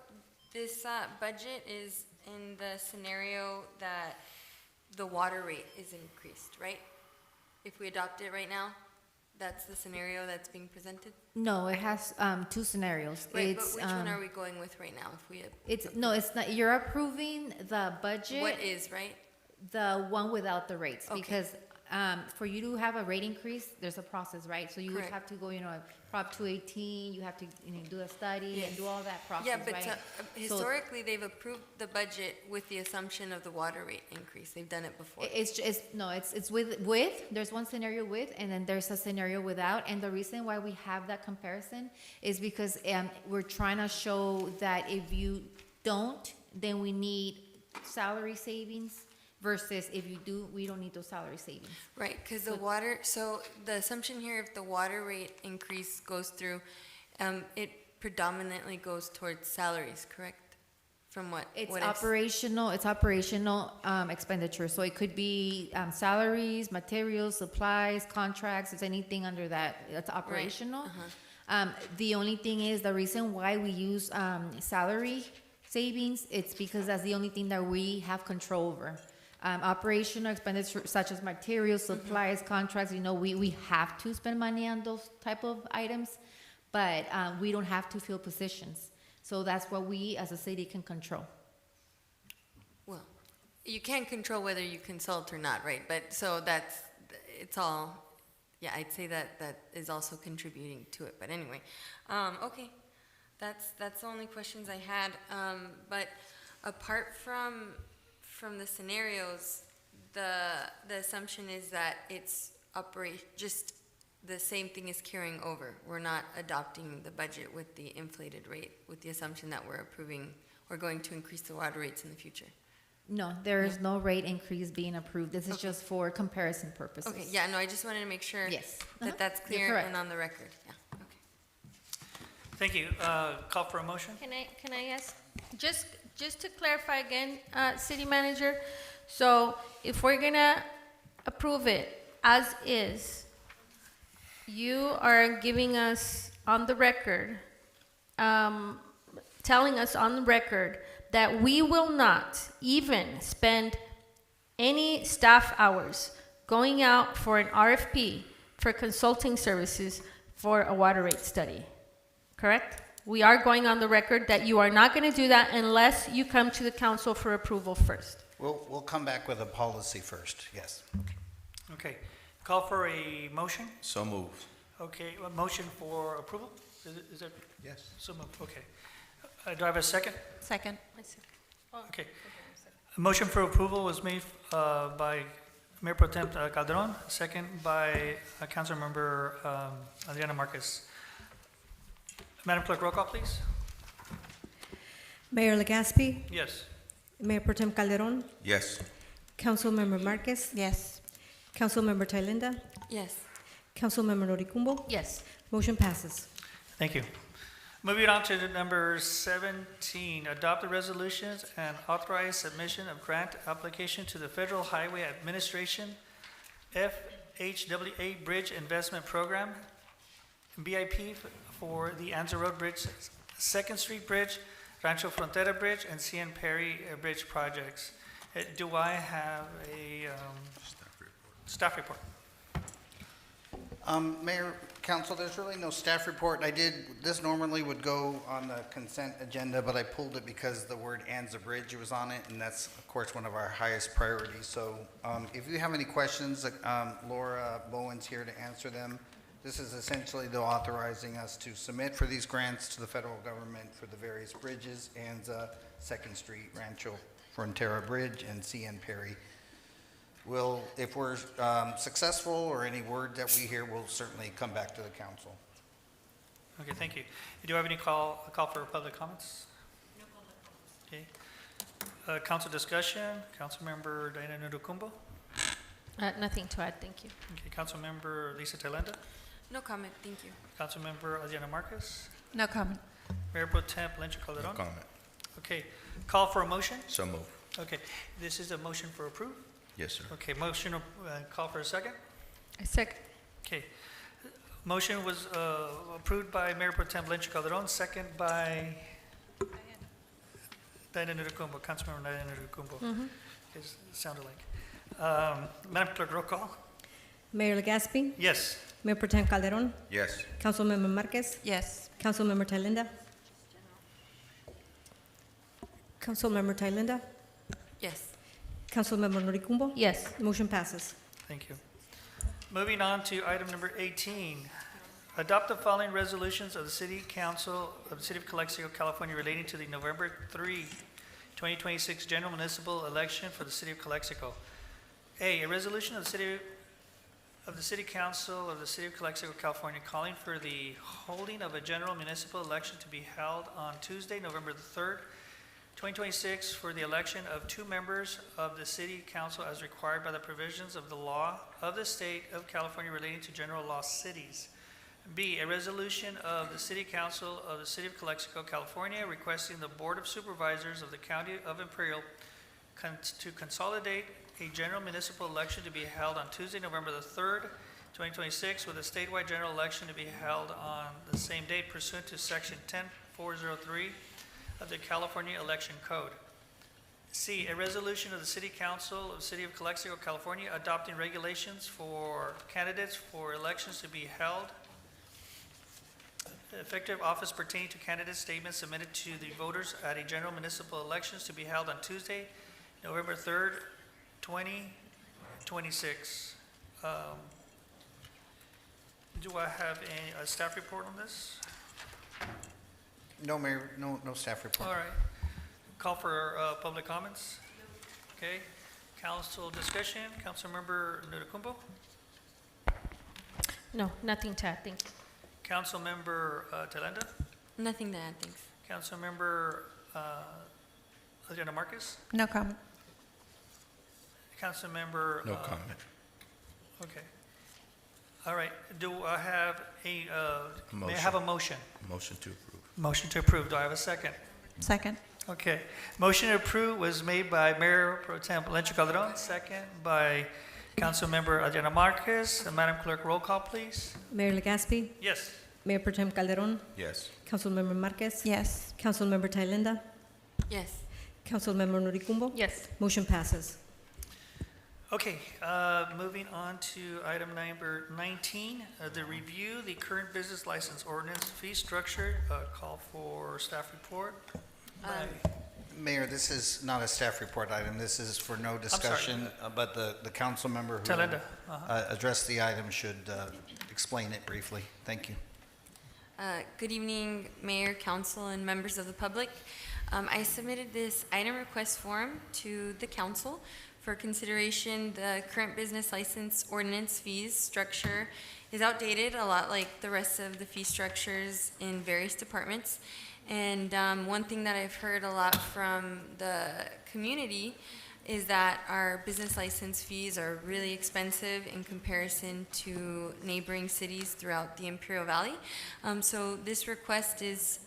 B: this budget is in the scenario that the water rate is increased, right? If we adopt it right now, that's the scenario that's being presented?
M: No, it has two scenarios.
B: Right, but
M: It's,
B: which one are we going with right now? If we
M: it's not. You're approving the budget.
B: What is, right?
M: The one without the rates,
B: Okay.
M: because for you to have a rate increase, there's a process, right? So you would
B: Correct.
M: have to go, Prop 218, you have to do a study and
B: Yes.
M: do all that process,
B: Yeah, but
M: right? So-
B: historically, they've approved the budget with the assumption of the water rate increase. They've done it before.
M: It's with, there's one scenario with, and then there's a scenario without. And the reason why we have that comparison is because we're trying to show that if you don't, then we need salary savings, versus if you do, we don't need those salary savings.
B: Right, because the water, so the assumption here, if the water rate increase goes through, it predominantly goes towards salaries, correct? From what?
M: It's
B: what I've
M: operational expenditure, so it could be salaries, materials, supplies, contracts, it's anything under that, that's operational. The only thing is, the reason why we use salary savings, it's because that's the only thing that we have control over. Operational expenditure such as materials, supplies, contracts, we have to spend money on those type of items, but we don't have to fill positions. So that's what we as a city can control.
B: Well, you can't control whether you consult or not, right? But so it's all, yeah, I'd say that is also contributing to it. But anyway, okay, that's the only questions I had. But apart from the scenarios, the assumption is that it's just the same thing is carrying over. We're not adopting the budget with the inflated rate, with the assumption that we're going to increase the water rates in the future.
M: No, there is no rate increase being approved. This is just for comparison purposes.
B: Okay, yeah, no, I just wanted to make sure
M: Yes.
B: that that's
M: You're
B: clear
M: correct.
B: and on the record. Yeah, okay.
A: Thank you. Call for a motion?
J: Can I ask, just to clarify again, City Manager, so if we're gonna approve it as is, you are giving us on the record, telling us on the record that we will not even spend any staff hours going out for an RFP for consulting services for a water rate study, correct? We are going on the record that you are not going to do that unless you come to the council for approval first.
I: We'll come back with a policy first, yes.
A: Okay. Call for a motion.
L: So moved.
A: Okay, a motion for approval? Is that?
L: Yes.
A: So moved, okay. Do I have a second?
K: Second.
A: Okay. A motion for approval was made by Mayor Pro Tem Calderon, second by Councilmember Adriana Marquez. Madam Clerk, roll call, please.
N: Mayor Legaspi,
A: Yes.
N: Mayor Pro Tem Calderon,
L: Yes.
N: Councilmember Marquez,
K: Yes.
N: Councilmember Thalinda,
B: Yes.
N: Councilmember Noricumbo.
J: Yes.
N: Motion passes.
A: Thank you. Moving on to number 17, adopt the resolutions and authorize submission of grant application to the Federal Highway Administration FHWA Bridge Investment Program, BIP for the Anza Road Bridge, 2nd Street Bridge, Rancho Frontera Bridge, and CN Perry Bridge projects. Do I have a staff report?
I: Mayor, Council, there's really no staff report. This normally would go on the consent agenda, but I pulled it because the word Anza Bridge was on it, and that's, of course, one of our highest priorities. So if you have any questions, Laura Bowen's here to answer them. This is essentially the authorizing us to submit for these grants to the federal government for the various bridges, Anza, 2nd Street, Rancho Frontera Bridge, and CN Perry. If we're successful or any word that we hear, we'll certainly come back to the council.
A: Okay, thank you. Do you have any call for public comments? No public comments. Okay. Council discussion, Councilmember Diana Nudukumbo.
J: Nothing to add, thank you.
A: Okay, Councilmember Lisa Thalinda.
B: No comment, thank you.
A: Councilmember Adriana Marquez.
K: No comment.
A: Mayor Pro Tem Lencho Calderon.
L: No comment.
A: Okay, call for a motion?
L: So moved.
A: Okay, this is a motion for approve?
L: Yes, sir.
A: Okay, motion, call for a second?
J: A second.
A: Okay. Motion was approved by Mayor Pro Tem Lencho Calderon, second by Diana Nudukumbo, Councilmember Diana Nudukumbo. It sounded like. Madam Clerk, roll call?
N: Mayor Legaspi,
A: Yes.
N: Mayor Pro Tem Calderon,
L: Yes.
N: Councilmember Marquez,
K: Yes.
N: Councilmember Thalinda, Councilmember Thalinda,
B: Yes.
N: Councilmember Noricumbo.
J: Yes.
N: Motion passes.
A: Thank you. Moving on to item number 18. Adopt the following resolutions of the City Council of the City of Calexico, California relating to the November 3, 2026 general municipal election for the City of Calexico. A resolution of the City Council of the City of Calexico, California, calling for the holding of a general municipal election to be held on Tuesday, November the 3rd, 2026, for the election of 2 members of the City Council as required by the provisions of the law of the State of California relating to general law cities. B, a resolution of the City Council of the City of Calexico, California, requesting the Board of Supervisors of the County of Imperial to consolidate a general municipal election to be held on Tuesday, November the 3rd, 2026, with a statewide general election to be held on the same date pursuant to Section 10403 of the California Election Code. C, a resolution of the City Council of the City of Calexico, California, adopting regulations for candidates for elections to be held, effective office pertaining to candidate statements submitted to the voters at a general municipal elections to be held on Tuesday, November 3rd, 2026. Do I have a staff report on this?
I: No, Mayor, no staff report.
A: All right. Call for public comments. Okay. Council discussion. Councilmember Nudukumbo.
J: No, nothing to add, thank you.
A: Councilmember Thalinda.
B: Nothing to add, thanks.
A: Councilmember Adriana Marquez.
K: No comment.
A: Councilmember.
L: No comment.
A: Okay. All right. Do I have may I
L: Motion.
A: have a motion?
L: Motion to approve.
A: Motion to approve. Do I have a second?
K: Second.
A: Okay. Motion to approve was made by Mayor Pro Tem Lencho Calderon, second by Councilmember Adriana Marquez. Madam Clerk, roll call, please.
N: Mayor Legaspi,
A: Yes.
N: Mayor Pro Tem Calderon,
L: Yes.
N: Councilmember Marquez,
K: Yes.
N: Councilmember Thailenda,
B: Yes.
N: Councilmember Noricumbo.
J: Yes.
N: Motion passes.
A: Okay, moving on to item number 19, the review, the current business license ordinance fee structure, call for staff report. by-
I: Mayor, this is not a staff report item. This is for no discussion, but the council member who
A: Thailenda,
I: addressed the item should explain it briefly. Thank you.
B: Good evening, Mayor, Council, and members of the public. I submitted this item request form to the council for consideration. The current business license ordinance fees structure is outdated, a lot like the rest of the fee structures in various departments. And one thing that I've heard a lot from the community is that our business license fees are really expensive in comparison to neighboring cities throughout the Imperial Valley. So this request is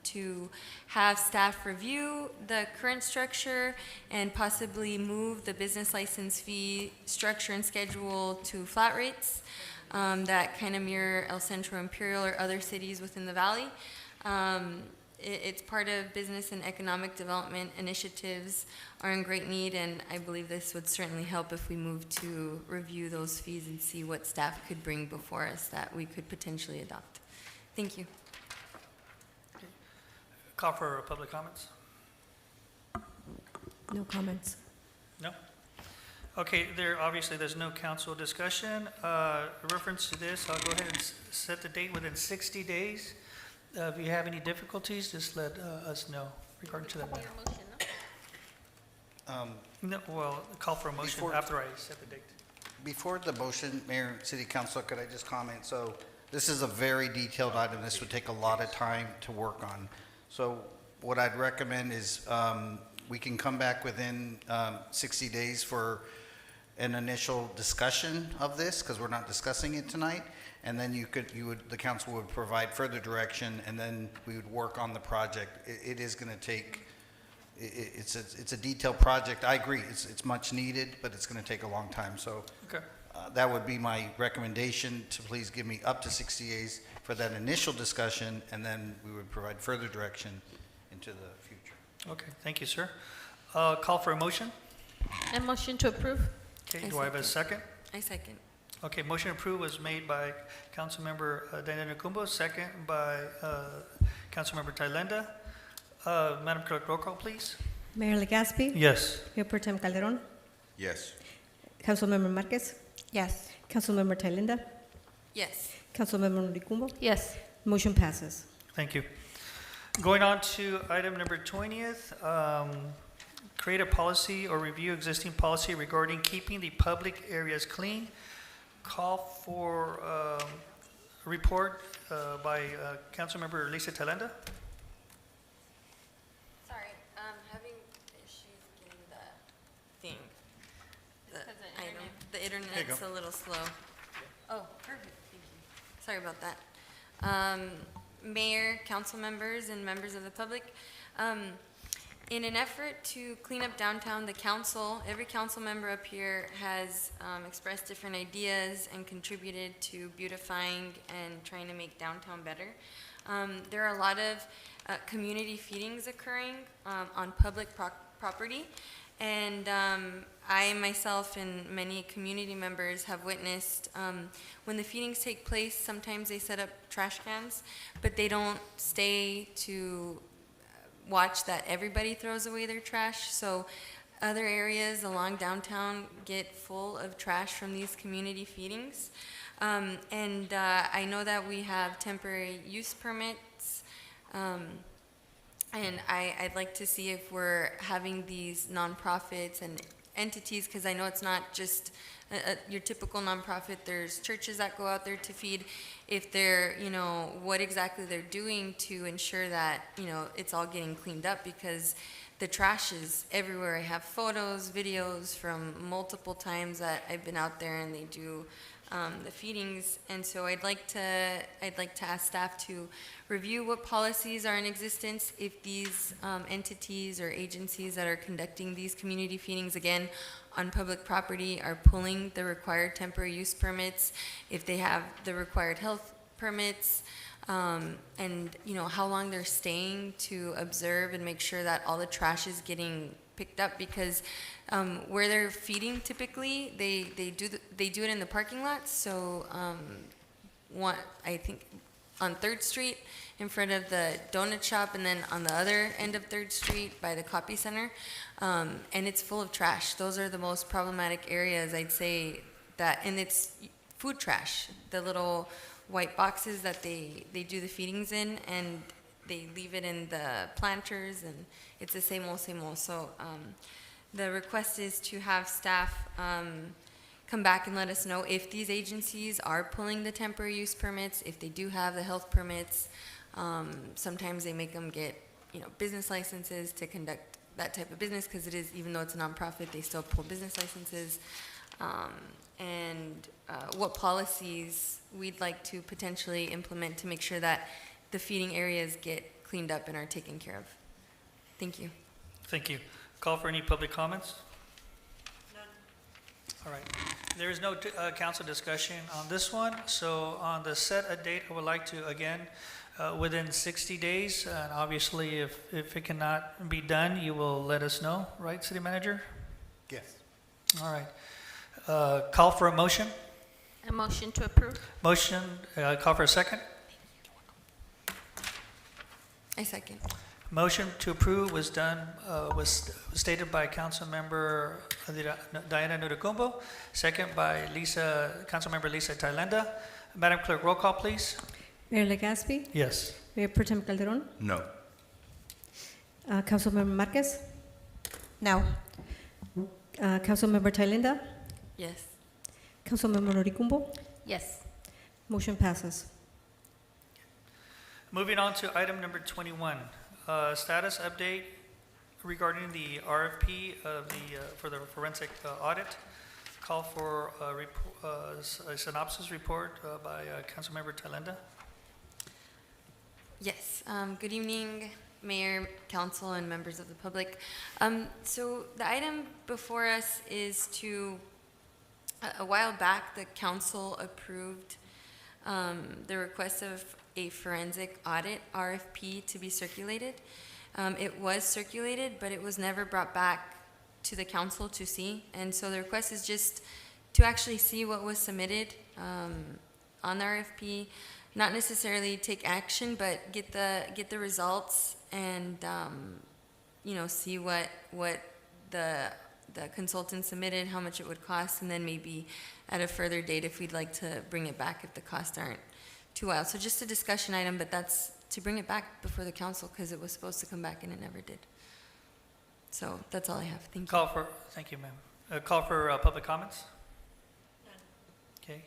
B: to have staff review the current structure and possibly move the business license fee structure and schedule to flat rates that kind of mirror El Centro, Imperial, or other cities within the valley. It's part of business and economic development initiatives are in great need, and I believe this would certainly help if we move to review those fees and see what staff could bring before us that we could potentially adopt. Thank you.
A: Call for public comments?
N: No comments.
A: No? Okay, obviously, there's no council discussion. Reference to this, I'll go ahead and set the date within 60 days. If you have any difficulties, just let us know regarding to that matter. No, well, call for a motion
I: Before-
A: after I set the date.
I: Before the motion, Mayor, City Council, could I just comment? So this is a very detailed item. This would take a lot of time to work on. So what I'd recommend is we can come back within 60 days for an initial discussion of this, because we're not discussing it tonight. And then the council would provide further direction, and then we would work on the project. It is going to take, it's a detailed project. I agree, it's much needed, but it's going to take a long time. So
A: Okay.
I: that would be my recommendation, to please give me up to 60 days for that initial discussion, and then we would provide further direction into the future.
A: Okay, thank you, sir. Call for a motion?
J: And motion to approve?
A: Okay,
B: I
A: do I have a second?
B: I second.
A: Okay, motion approved was made by Councilmember Diana Kumbo, second by Councilmember Thailenda. Madam Clerk, roll call, please.
N: Mayor Legaspi,
A: Yes.
N: Mayor Pro Tem Calderon,
L: Yes.
N: Councilmember Marquez,
K: Yes.
N: Councilmember Thailenda,
B: Yes.
N: Councilmember Noricumbo.
J: Yes.
N: Motion passes.
A: Thank you. Going on to item number 20th, create a policy or review existing policy regarding keeping the public areas clean. Call for a report by Councilmember Lisa Thailenda.
B: Sorry, I'm having issues getting the thing. The internet's a little slow. Oh, perfect, thank you. Sorry about that. Mayor, council members, and members of the public, in an effort to clean up downtown, the council, every council member up here has expressed different ideas and contributed to beautifying and trying to make downtown better. There are a lot of community feedings occurring on public property, and I myself and many community members have witnessed when the feedings take place, sometimes they set up trash cans, but they don't stay to watch that everybody throws away their trash. So other areas along downtown get full of trash from these community feedings. And I know that we have temporary use permits, and I'd like to see if we're having these nonprofits and entities, because I know it's not just your typical nonprofit. There's churches that go out there to feed. If they're, what exactly they're doing to ensure that, it's all getting cleaned up, because the trash is everywhere. I have photos, videos from multiple times that I've been out there, and they do the feedings. And so I'd like to ask staff to review what policies are in existence if these entities or agencies that are conducting these community feedings, again, on public property are pulling the required temporary use permits, if they have the required health permits, and how long they're staying to observe and make sure that all the trash is getting picked up, because where they're feeding typically they do it in the parking lots. So I think on 3rd Street in front of the donut shop, and then on the other end of 3rd Street by the copy center, and it's full of trash. Those are the most problematic areas, I'd say, and it's food trash, the little white boxes that they do the feedings in, and they leave it in the planters, and it's the same old. So the request is to have staff come back and let us know if these agencies are pulling the temporary use permits, if they do have the health permits. Sometimes they make them get business licenses to conduct that type of business, because it is, even though it's a nonprofit, they still pull business licenses. And what policies we'd like to potentially implement to make sure that the feeding areas get cleaned up and are taken care of. Thank you.
A: Thank you. Call for any public comments? None. All right. There is no council discussion on this one. So on the set a date, I would like to, again, within 60 days, and obviously if it cannot be done, you will let us know, right, City Manager?
I: Yes.
A: All right. Call for a motion.
J: A motion to approve.
A: Motion, call for a second.
B: I second.
A: Motion to approve was done, was stated by Councilmember Diana Nuducumbo, second by Councilmember Lisa Thailenda. Madam Clerk, roll call, please.
N: Mayor Legaspi?
A: Yes.
N: Mayor Pro Tem Calderon?
L: No.
N: Councilmember Marquez?
K: No.
N: Councilmember Thailenda?
B: Yes.
N: Councilmember Noricumbo?
J: Yes.
N: Motion passes.
A: Moving on to item number 21, status update regarding the RFP of for the forensic audit. Call for a synopsis report by Councilmember Thailenda.
B: Yes. Good evening, Mayor, Council, and members of the public. So the item before us is a while back, the council approved the request of a forensic audit RFP to be circulated. It was circulated, but it was never brought back to the council to see. And so the request is just to actually see what was submitted on the RFP, not necessarily take action, but get the results and see what the consultant submitted, how much it would cost, and then maybe at a further date if we'd like to bring it back if the costs aren't too wild. So just a discussion item, but that's to bring it back before the council because it was supposed to come back and it never did. So that's all I have. Thank you.
A: Thank you, ma'am. Call for public comments? None. Okay.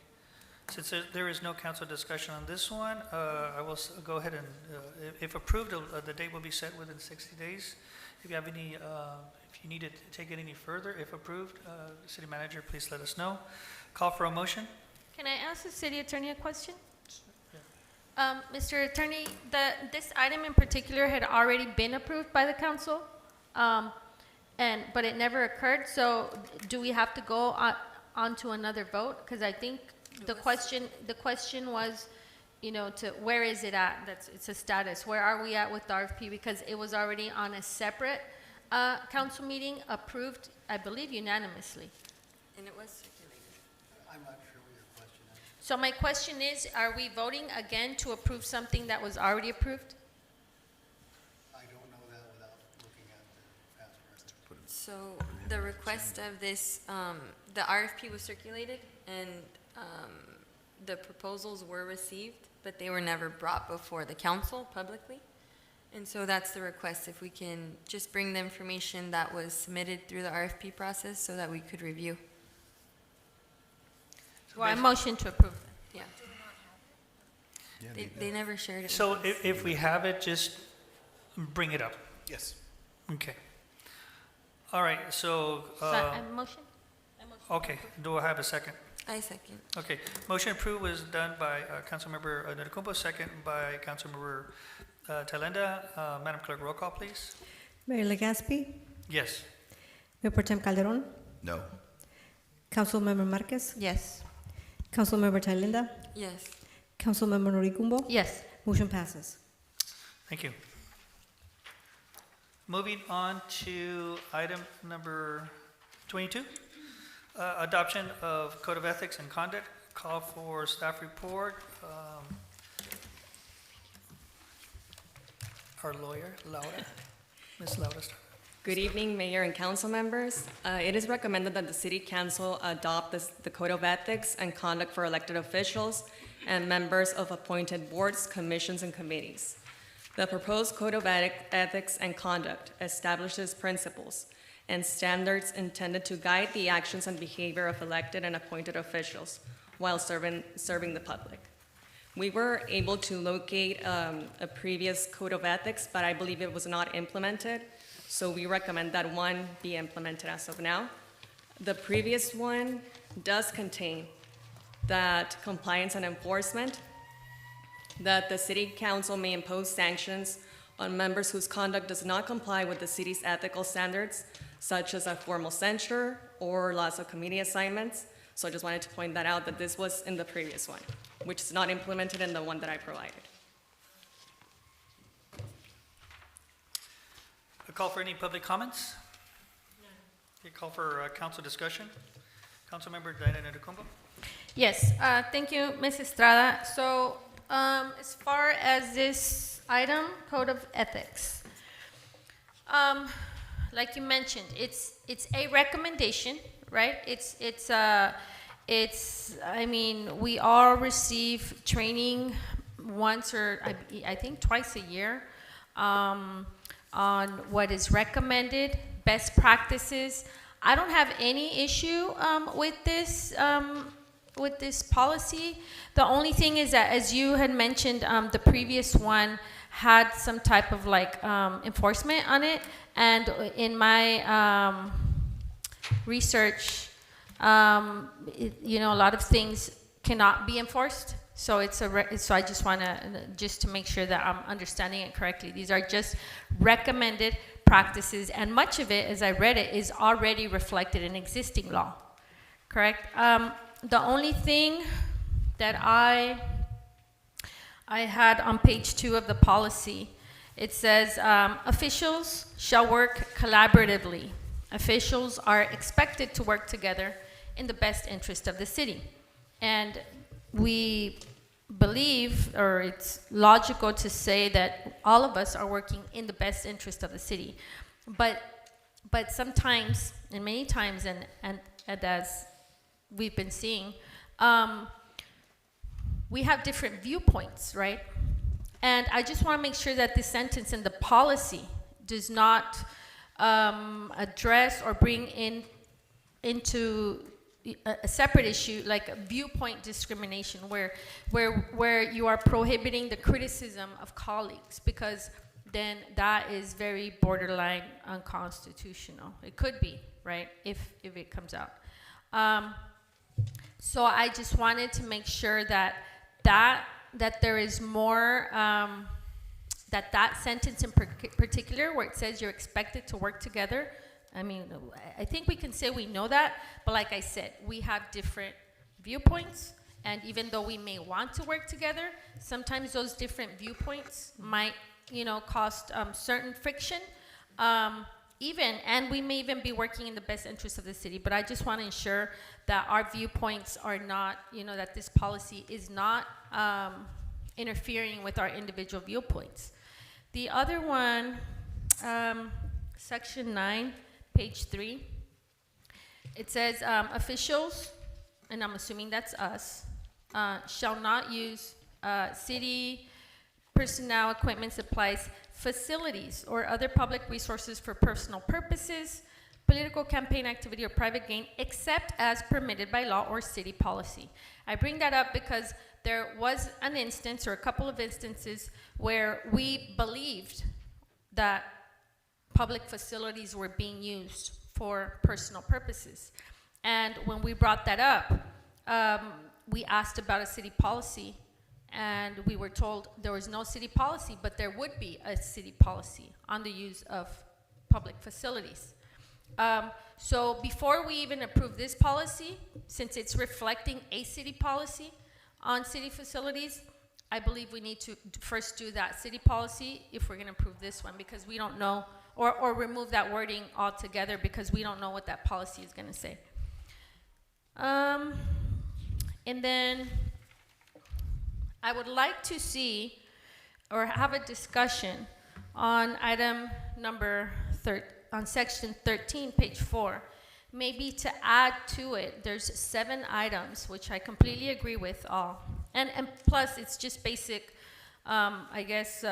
A: Since there is no council discussion on this one, I will go ahead and, if approved, the date will be set within 60 days. If you have any, if you need to take it any further, if approved, City Manager, please let us know. Call for a motion.
J: Can I ask the city attorney a question? Mr. Attorney, this item in particular had already been approved by the council, but it never occurred. So do we have to go on to another vote? Because I think the question was, to where is it at? It's a status. Where are we at with the RFP? Because it was already on a separate council meeting, approved, I believe, unanimously.
B: And it was circulated.
E: I'm not sure what your question is.
J: So my question is, are we voting again to approve something that was already approved?
E: I don't know that without looking at the past record.
B: So the request of this, the RFP was circulated and the proposals were received, but they were never brought before the council publicly. And so that's the request, if we can just bring the information that was submitted through the RFP process so that we could review.
J: Well, I motion to approve.
B: Yeah. They never shared it.
A: So
B: with us.
A: if we have it, just bring it up.
I: Yes.
A: Okay. All right, so,
J: So, a motion?
A: okay, do I have a second?
B: I second.
A: Okay, motion approved was done by Councilmember Noticumbo, second by Councilmember Talenda. Madam Clerk, roll call, please.
N: Mayor Legaspi,
A: Yes.
N: Mayor Pro Tem Calderon,
L: No.
N: Councilmember Marquez,
K: Yes.
N: Councilmember Thalinda,
B: Yes.
N: Councilmember Noricumbo.
J: Yes.
N: Motion passes.
A: Thank you. Moving on to item number 22, adoption of Code of Ethics and Conduct. Call for staff report. Our lawyer, Laura, Ms. Laura.
O: Good evening, Mayor and council members. It is recommended that the City Council adopt the Code of Ethics and Conduct for elected officials and members of appointed boards, commissions, and committees. The proposed Code of Ethics and Conduct establishes principles and standards intended to guide the actions and behavior of elected and appointed officials while serving the public. We were able to locate a previous Code of Ethics, but I believe it was not implemented. So we recommend that one be implemented as of now. The previous one does contain that compliance and enforcement, that the City Council may impose sanctions on members whose conduct does not comply with the city's ethical standards, such as a formal censure or loss of committee assignments. So I just wanted to point that out, that this was in the previous one, which is not implemented in the one that I provided.
A: A call for any public comments? No. Call for council discussion. Councilmember Diana Noticumbo.
J: Yes, thank you, Ms. Estrada. So, as far as this item, Code of Ethics, like you mentioned, it's a recommendation, right? I mean, we all receive training once or I think twice a year on what is recommended, best practices. I don't have any issue with this policy. The only thing is that, as you had mentioned, the previous one had some type of like enforcement on it, and in my research, you know, a lot of things cannot be enforced. So so I just want to make sure that I'm understanding it correctly. These are just recommended practices, and much of it, as I read it, is already reflected in existing law. Correct? The only thing that I had on page 2 of the policy, it says officials shall work collaboratively. Officials are expected to work together in the best interest of the city. And we believe, or it's logical to say, that all of us are working in the best interest of the city. But sometimes, and many times, and as we've been seeing, we have different viewpoints, right? And I just want to make sure that this sentence in the policy does not address or bring into a separate issue, like a viewpoint discrimination, where you are prohibiting the criticism of colleagues, because then that is very borderline unconstitutional. It could be, right, if it comes out. So I just wanted to make sure that there is more, that sentence in particular, where it says you're expected to work together. I mean, I think we can say we know that, but like I said, we have different viewpoints, and even though we may want to work together, sometimes those different viewpoints might, cause certain friction, and we may even be working in the best interest of the city. But I just want to ensure that our viewpoints are not, that this policy is not interfering with our individual viewpoints. The other one, section 9, page 3, it says officials, and I'm assuming that's us, shall not use city personnel, equipment, supplies, facilities, or other public resources for personal purposes, political campaign activity, or private gain, except as permitted by law or city policy. I bring that up because there was an instance, or a couple of instances, where we believed that public facilities were being used for personal purposes. And when we brought that up, we asked about a city policy, and we were told there was no city policy, but there would be a city policy on the use of public facilities. So before we even approve this policy, since it's reflecting a city policy on city facilities, I believe we need to first do that city policy if we're going to approve this one, because we don't know, or remove that wording altogether, because we don't know what that policy is going to say. And then I would like to see or have a discussion on item number on section 13, page 4, maybe to add to it. There's 7 items, which I completely agree with all. And plus, it's just basic, I guess,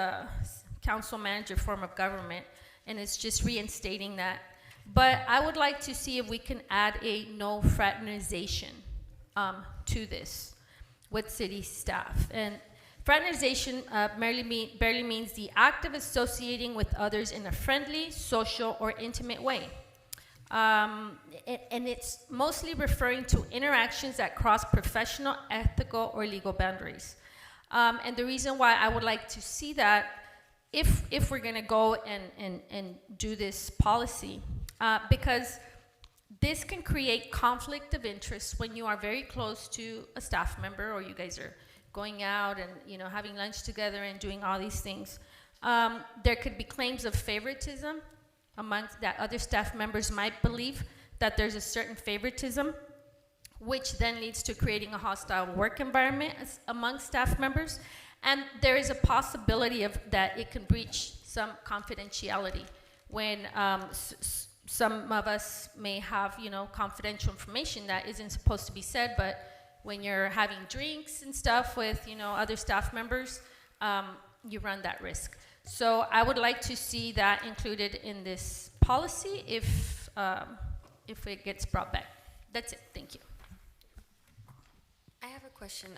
J: council manager form of government, and it's just reinstating that. But I would like to see if we can add a no fraternization to this with city staff. And fraternization barely means the act of associating with others in a friendly, social, or intimate way. And it's mostly referring to interactions that cross professional, ethical, or legal boundaries. And the reason why I would like to see that, if we're going to go and do this policy, because this can create conflict of interest when you are very close to a staff member, or you guys are going out and having lunch together and doing all these things. There could be claims of favoritism amongst that. Other staff members might believe that there's a certain favoritism, which then leads to creating a hostile work environment among staff members. And there is a possibility that it can breach some confidentiality when some of us may have confidential information that isn't supposed to be said, but when you're having drinks and stuff with other staff members, you run that risk. So I would like to see that included in this policy if it gets brought back. That's it. Thank you.
B: I have a question.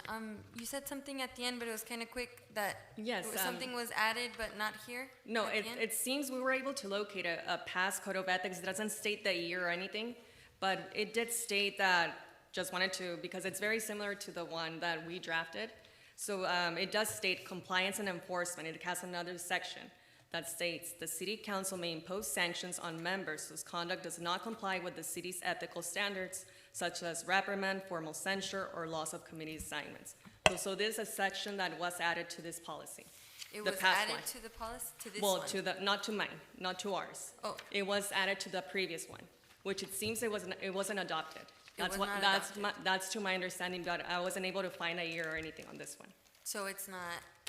B: You said something at the end, but it was kind of quick, that
O: Yes,
B: something was added but not here?
O: No,
B: at the end?
O: it seems we were able to locate a past code of ethics. It doesn't state the year or anything, but it did state that, just wanted to, because it's very similar to the one that we drafted. So it does state compliance and enforcement. It has another section that states the city council may impose sanctions on members whose conduct does not comply with the city's ethical standards, such as reprimand, formal censure, or loss of committee assignments. So this is a section that was added to this policy.
B: It
O: the
B: was
O: past
B: added
O: one.
B: to the policy, to this
O: Well,
B: one?
O: not to mine, not to ours.
B: Oh.
O: It was added to the previous one, which it seems it wasn't adopted.
B: It was not adopted.
O: That's to my understanding, but I wasn't able to find a year or anything on this one.
B: So it's not.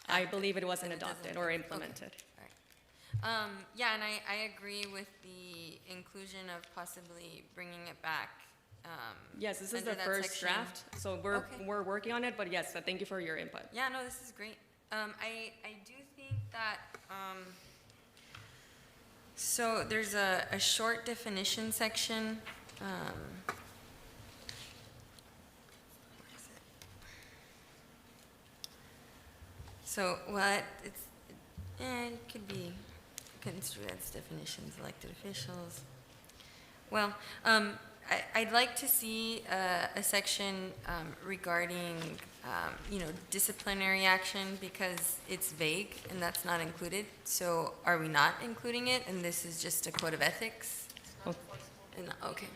O: I
B: active,
O: believe it wasn't
B: and doesn't-
O: adopted or
B: okay,
O: implemented.
B: all right. Yeah, and I agree with the inclusion of possibly bringing it back.
O: Yes, this is
B: under
O: the
B: that
O: first
B: section.
O: draft, so
B: Okay.
O: we're working on it, but yes, thank you for your input.
B: Yeah, no, this is great. I do think that, so there's a short definition section. Where is it? So, it could be construed as definitions, elected officials. Well, I'd like to see a section regarding, disciplinary action, because it's vague and that's not included. So are we not including it, and this is just a code of ethics? Okay.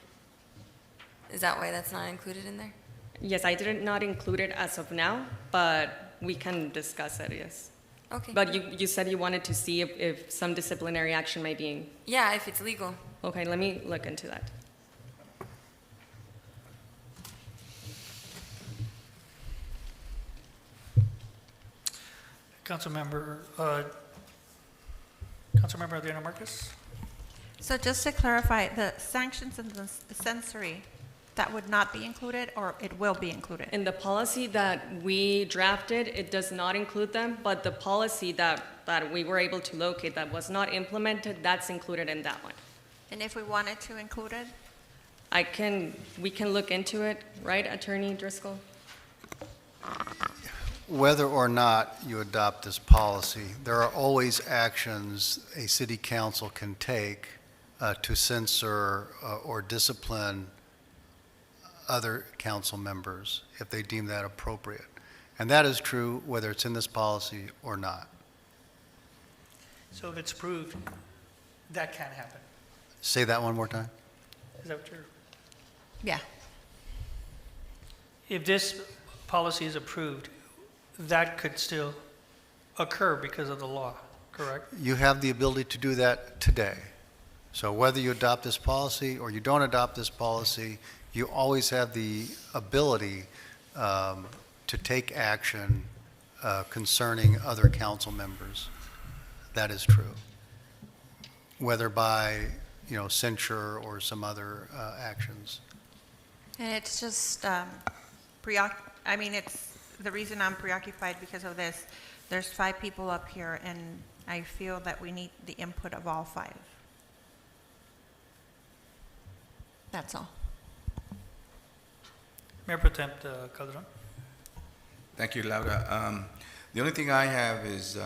B: Is that why that's not included in there?
O: Yes, I did not include it as of now, but we can discuss it, yes.
B: Okay.
O: But you said you wanted to see if some disciplinary action may be.
B: Yeah, if it's legal.
O: Okay, let me look into that.
A: Councilmember Adriana Marquez?
K: So just to clarify, the sanctions and the sensory, that would not be included, or it will be included?
O: In the policy that we drafted, it does not include them, but the policy that we were able to locate that was not implemented, that's included in that one.
K: And if we wanted to include it?
O: We can look into it, right, Attorney Driscoll?
E: Whether or not you adopt this policy, there are always actions a city council can take to censor or discipline other council members if they deem that appropriate. And that is true whether it's in this policy or not.
A: So if it's approved, that can't happen.
E: Say that one more time.
A: Is that what you're?
B: Yeah.
A: If this policy is approved, that could still occur because of the law, correct?
E: You have the ability to do that today. So whether you adopt this policy or you don't adopt this policy, you always have the ability to take action concerning other council members. That is true. Whether by, censure or some other actions.
K: And it's just, it's the reason I'm preoccupied because of this. There's 5 people up here, and I feel that we need the input of all 5.
B: That's all.
A: Mayor Pro Tem Calderon?
L: Thank you, Laura. The only thing I have is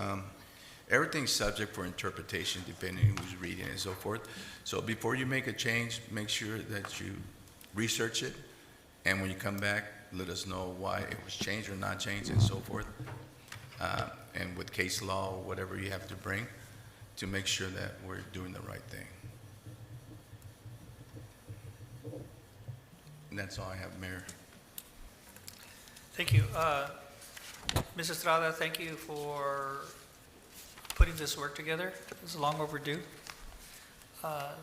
L: everything's subject for interpretation depending on who's reading and so forth. So before you make a change, make sure that you research it, and when you come back, let us know why it was changed or not changed and so forth. And with case law, or whatever you have to bring to make sure that we're doing the right thing. And that's all I have, Mayor.
A: Thank you. Ms. Estrada, thank you for putting this work together. It's long overdue. I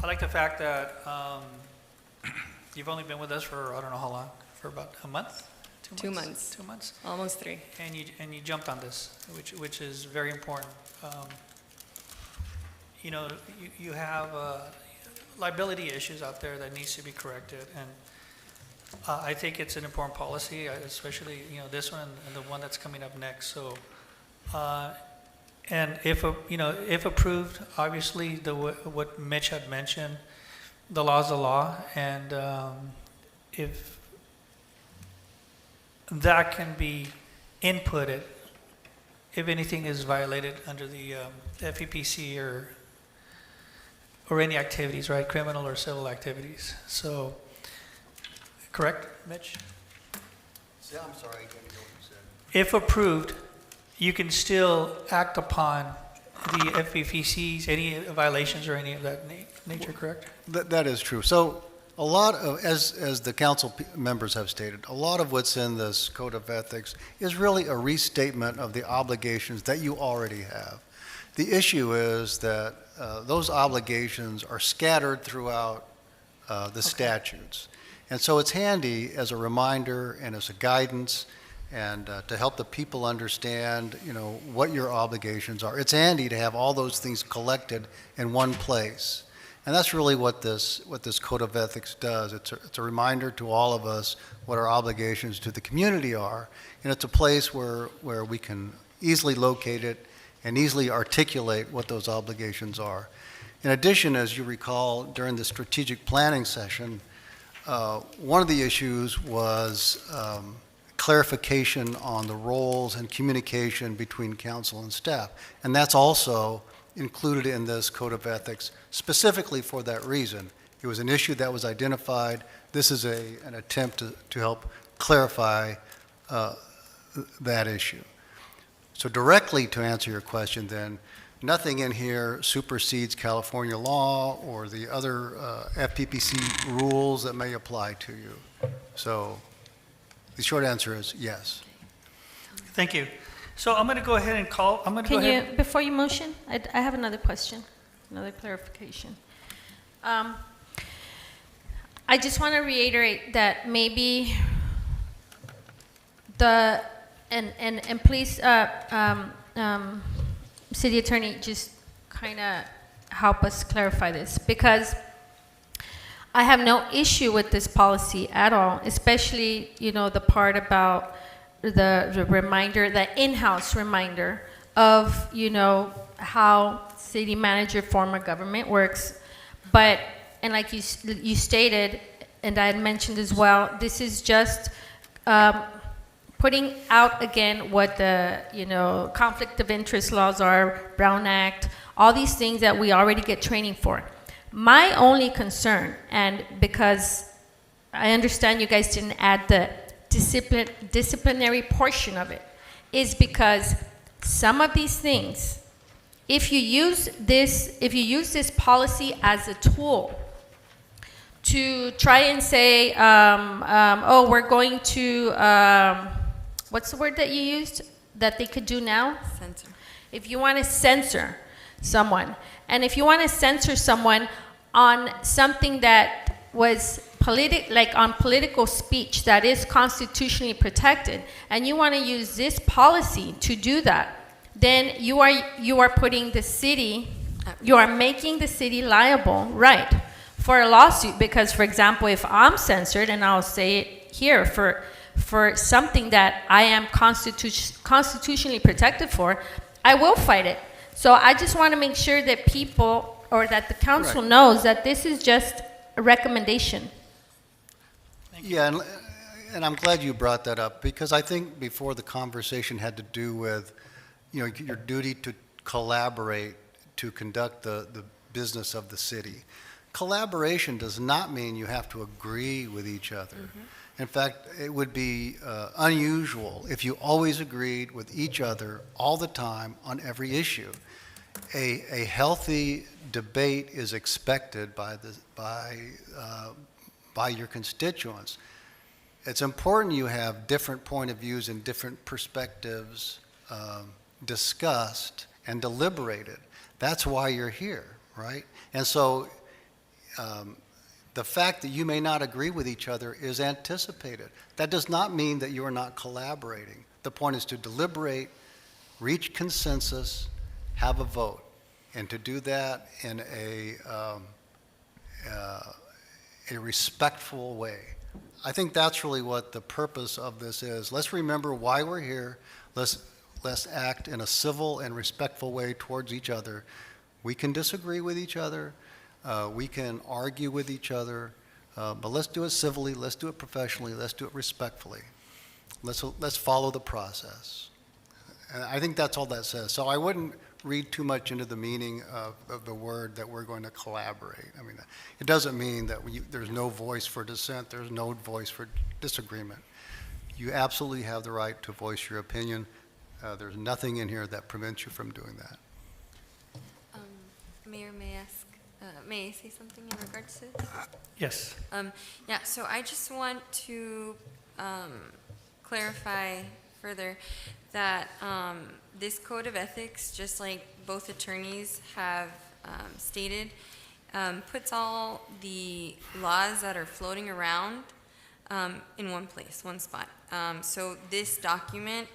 A: like the fact that you've only been with us for, I don't know how long, for about a month?
O: 2 months.
A: 2 months.
O: Almost 3.
A: And you jumped on this, which is very important. You have liability issues out there that needs to be corrected, and I think it's an important policy, especially this one and the one that's coming up next. So, and if approved, obviously what Mitch had mentioned, the law is the law, and if that can be inputted, if anything is violated under the FEPC or any activities, right, criminal or civil activities. So, correct, Mitch?
E: Yeah, I'm sorry, I didn't know what you said.
A: If approved, you can still act upon the FEPC's, any violations or any of that nature, correct?
E: That is true. So a lot of, as the council members have stated, a lot of what's in this code of ethics is really a restatement of the obligations that you already have. The issue is that those obligations are scattered throughout the statutes. And so it's handy as a reminder and as a guidance and to help the people understand, what your obligations are. It's handy to have all those things collected in one place. And that's really what this code of ethics does. It's a reminder to all of us what our obligations to the community are, and it's a place where we can easily locate it and easily articulate what those obligations are. In addition, as you recall, during the strategic planning session, one of the issues was clarification on the roles and communication between council and staff. And that's also included in this code of ethics specifically for that reason. It was an issue that was identified. This is an attempt to help clarify that issue. So directly to answer your question then, nothing in here supersedes California law or the other FPPC rules that may apply to you. So the short answer is yes.
A: Thank you. So I'm going to go ahead and call.
J: Can you, before you motion, I have another question, another clarification. I just want to reiterate that maybe and please, City Attorney, just kind of help us clarify this, because I have no issue with this policy at all, especially, the part about the reminder, the in-house reminder of, how city manager form of government works. But, and like you stated, and I had mentioned as well, this is just putting out again what the, conflict of interest laws are, Brown Act, all these things that we already get training for. My only concern, and because I understand you guys didn't add the disciplinary portion of it, is because some of these things, if you use this policy as a tool to try and say, oh, we're going to, what's the word that you used that they could do now?
B: Censor.
J: If you want to censor someone, and if you want to censor someone on something that was like on political speech that is constitutionally protected, and you want to use this policy to do that, then you are putting the city, you are making the city liable, right, for a lawsuit. Because, for example, if I'm censored, and I'll say it here, for something that I am constitutionally protected for, I will fight it. So I just want to make sure that people, or that the council knows that this is just a recommendation.
E: Yeah, and I'm glad you brought that up, because I think before the conversation had to do with, you know, your duty to collaborate to conduct the business of the city. Collaboration does not mean you have to agree with each other. In fact, it would be unusual if you always agreed with each other all the time on every issue. A healthy debate is expected by your constituents. It's important you have different point of views and different perspectives discussed and deliberated. That's why you're here, right? And so the fact that you may not agree with each other is anticipated. That does not mean that you are not collaborating. The point is to deliberate, reach consensus, have a vote, and to do that in a respectful way. I think that's really what the purpose of this is. Let's remember why we're here. Let's act in a civil and respectful way towards each other. We can disagree with each other. We can argue with each other, but let's do it civilly, let's do it professionally, let's do it respectfully. Let's follow the process. And I think that's all that says. So I wouldn't read too much into the meaning of the word that we're going to collaborate. I mean, it doesn't mean that there's no voice for dissent, there's no voice for disagreement. You absolutely have the right to voice your opinion. There's nothing in here that prevents you from doing that.
B: Mayor, may I say something in regards to this?
A: Yes.
B: Yeah, so I just want to clarify further that this code of ethics, just like both attorneys have stated, puts all the laws that are floating around in one place, one spot. So this document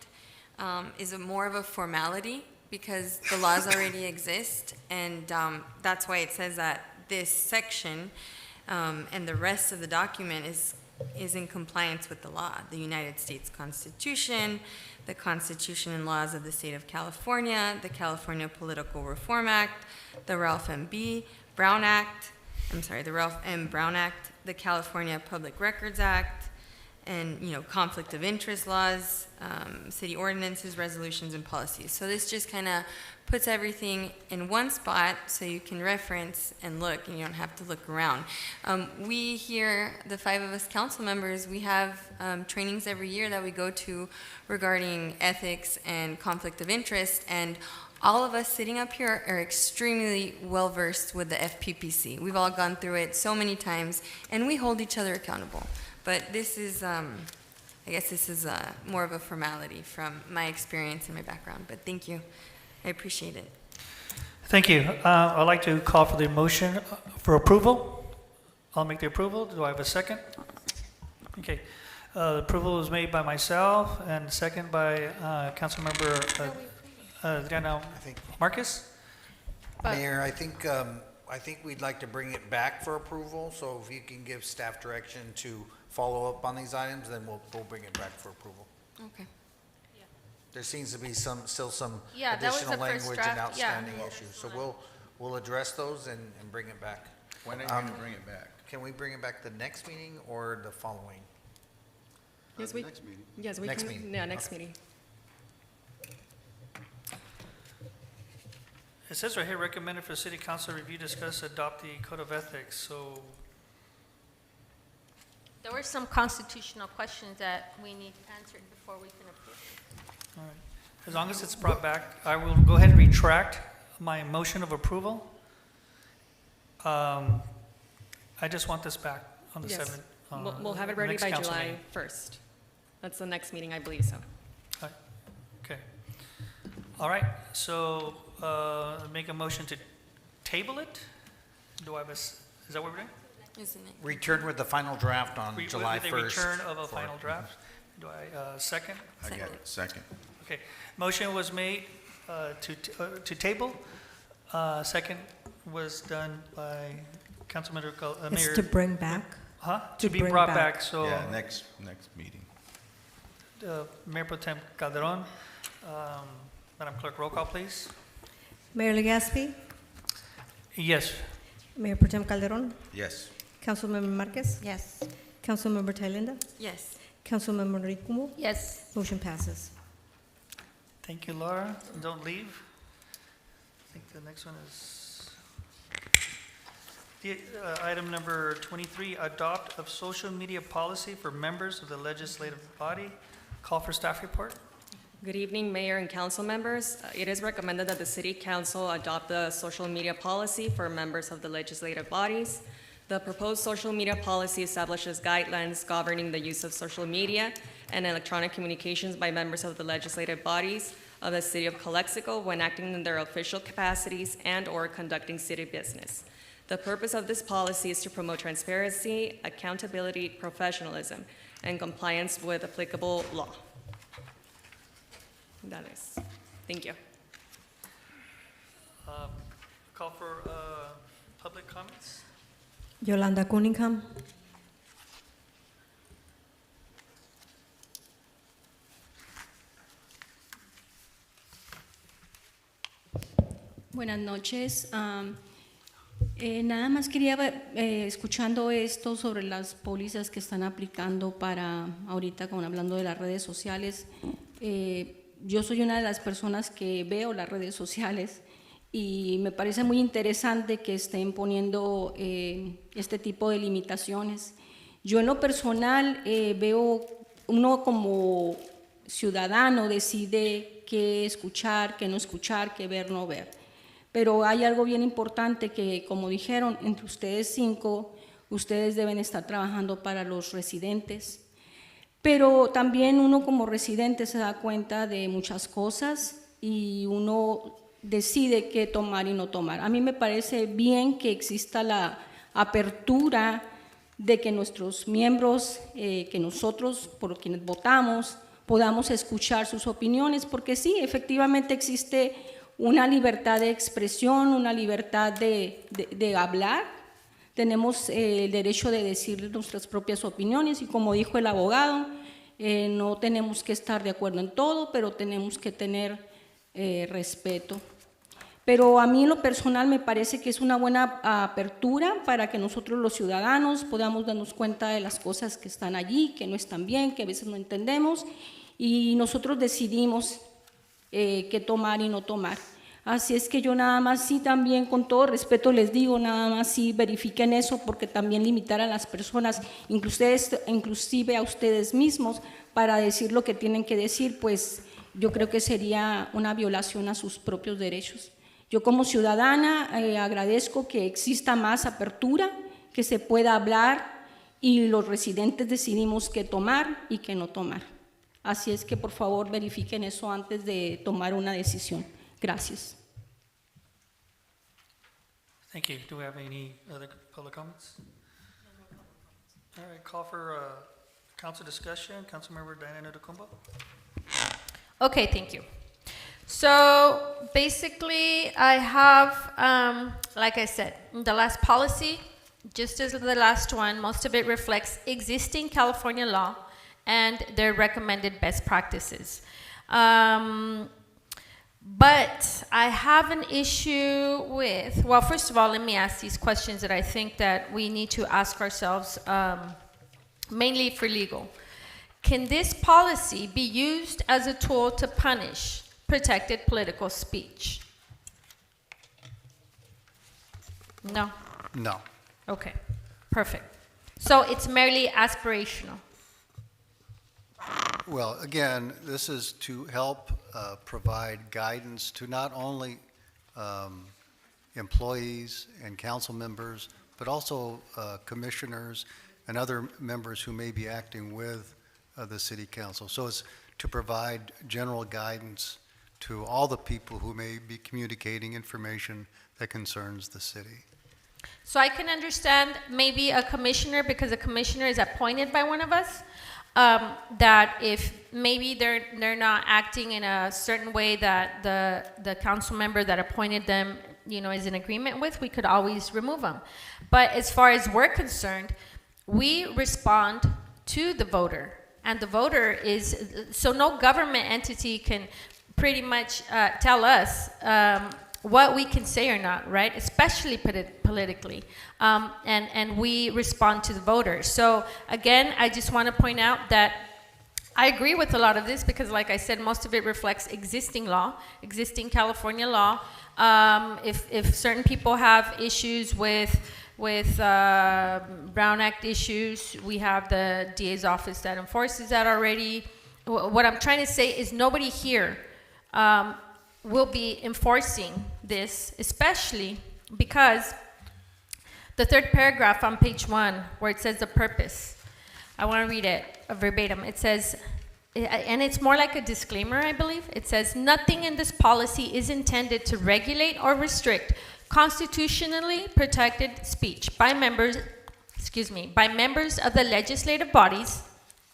B: is more of a formality, because the laws already exist, and that's why it says that this section and the rest of the document is in compliance with the law, the United States Constitution, the Constitution and laws of the state of California, the California Political Reform Act, the Ralph M. Brown Act, the California Public Records Act, and, you know, conflict of interest laws, city ordinances, resolutions, and policies. So this just kind of puts everything in one spot so you can reference and look, and you don't have to look around. We here, the 5 of us council members, we have trainings every year that we go to regarding ethics and conflict of interest, and all of us sitting up here are extremely well-versed with the FPPC. We've all gone through it so many times, and we hold each other accountable. But this is, I guess this is more of a formality from my experience and my background. But thank you. I appreciate it.
A: Thank you. I'd like to call for the motion for approval. I'll make the approval. Do I have a second? Okay. Approval was made by myself and second by Councilmember Adriana Marquez.
I: Mayor, I think we'd like to bring it back for approval, so if you can give staff direction to follow up on these items, then we'll bring it back for approval.
B: Okay.
I: There seems to be still some
J: Yeah, that was
I: additional
J: the first
I: language
J: draft,
I: and
J: yeah.
I: outstanding issues, so we'll address those and bring it back.
L: When are you going to bring it back?
I: Can we bring it back the next meeting or the following?
O: Yes,
E: Next meeting.
O: Yes, we
I: Next
O: can.
I: meeting.
O: Yeah, next meeting.
A: It says right here, recommended for city council review, discuss, adopt the code of ethics, so,
J: There were some constitutional questions that we need answered before we can approve.
A: all right. As long as it's brought back, I will go ahead and retract my motion of approval. I just want this back on the
O: Yes.
A: 7th.
O: We'll have it ready
A: next
O: by
A: council
O: July
A: meeting.
O: 1st. That's the next meeting, I believe so.
A: Okay. All right, so, make a motion to table it? Do I have is that what we're doing?
B: Isn't it?
I: Return with the final draft on July
A: With
I: 1st.
A: the return of a
I: for-
A: final draft? Do I, second?
L: I got it. Second.
A: Okay, motion was made to table. Second was done by Councilmember
N: It's
A: Mayor.
N: to bring back.
A: Huh?
N: to
A: To be
N: bring
A: brought
N: back.
A: back, so
L: Yeah, next meeting.
A: Mayor Pro Tem Calderon, Madam Clerk, roll call, please.
N: Mayor Legaspi,
A: Yes.
N: Mayor Pro Tem Calderon,
L: Yes.
N: Councilmember Marquez,
K: Yes.
N: Councilmember Thalinda,
B: Yes.
N: Councilmember Riquelme.
J: Yes.
N: Motion passes.
A: Thank you, Laura. Don't leave. I think the next one is the, item number 23, adopt of social media policy for members of the legislative body. Call for staff report.
O: Good evening, Mayor and council members. It is recommended that the City Council adopt the social media policy for members of the legislative bodies. The proposed social media policy establishes guidelines governing the use of social media and electronic communications by members of the legislative bodies of the City of Calexico when acting in their official capacities and/or conducting city business. The purpose of this policy is to promote transparency, accountability, professionalism, and compliance with applicable law. That is. Thank you.
A: Call for public comments.
N: Yolanda Cunningham.
P: Buenas noches. Nada más quería ver, escuchando esto sobre las pólizas que están aplicando para ahorita, como hablando de las redes sociales. Yo soy una de las personas que veo las redes sociales y me parece muy interesante que estén poniendo este tipo de limitaciones. Yo en lo personal veo, uno como ciudadano decide qué escuchar, qué no escuchar, qué ver, no ver. Pero hay algo bien importante que, como dijeron, entre ustedes 5, ustedes deben estar trabajando para los residentes. Pero también uno como residente se da cuenta de muchas cosas y uno decide qué tomar y no tomar. A mí me parece bien que exista la apertura de que nuestros miembros, que nosotros, por quienes votamos, podamos escuchar sus opiniones, porque sí, efectivamente existe una libertad de expresión, una libertad de hablar. Tenemos el derecho de decir nuestras propias opiniones y, como dijo el abogado, no tenemos que estar de acuerdo en todo, pero tenemos que tener respeto. Pero a mí en lo personal me parece que es una buena apertura para que nosotros los ciudadanos podamos darnos cuenta de las cosas que están allí, que no están bien, que a veces no entendemos, y nosotros decidimos qué tomar y no tomar. Así es que yo nada más sí también, con todo respeto les digo, nada más sí verifiquen eso, porque también limitar a las personas, inclusive a ustedes mismos, para decir lo que tienen que decir, pues yo creo que sería una violación a sus propios derechos. Yo como ciudadana agradezco que exista más apertura, que se pueda hablar y los residentes decidimos qué tomar y qué no tomar. Así es que por favor verifiquen eso antes de tomar una decisión. Gracias.
A: Thank you. Do we have any other public comments? All right, call for council discussion. Councilmember Diana Nudukumbo.
J: Okay, thank you. So basically, I have, like I said, the last policy, just as the last one, most of it reflects existing California law and their recommended best practices. But I have an issue with, well, first of all, let me ask these questions that I think that we need to ask ourselves, mainly for legal. Can this policy be used as a tool to punish protected political speech? No?
E: No.
J: Okay, perfect. So it's merely aspirational.
E: Well, again, this is to help provide guidance to not only employees and council members, but also commissioners and other members who may be acting with the city council. So it's to provide general guidance to all the people who may be communicating information that concerns the city.
J: So I can understand maybe a commissioner, because a commissioner is appointed by one of us, that if maybe they're not acting in a certain way that the council member that appointed them, is in agreement with, we could always remove them. But as far as we're concerned, we respond to the voter, and the voter is, so no government entity can pretty much tell us what we can say or not, right? Especially politically. And we respond to the voters. So again, I just want to point out that I agree with a lot of this because, like I said, most of it reflects existing law, existing California law. If certain people have issues with Brown Act issues, we have the DA's office that enforces that already. What I'm trying to say is nobody here will be enforcing this, especially because the third paragraph on page 1, where it says the purpose, I want to read it verbatim. It says, and it's more like a disclaimer, I believe. It says, nothing in this policy is intended to regulate or restrict constitutionally protected speech by members of the legislative bodies,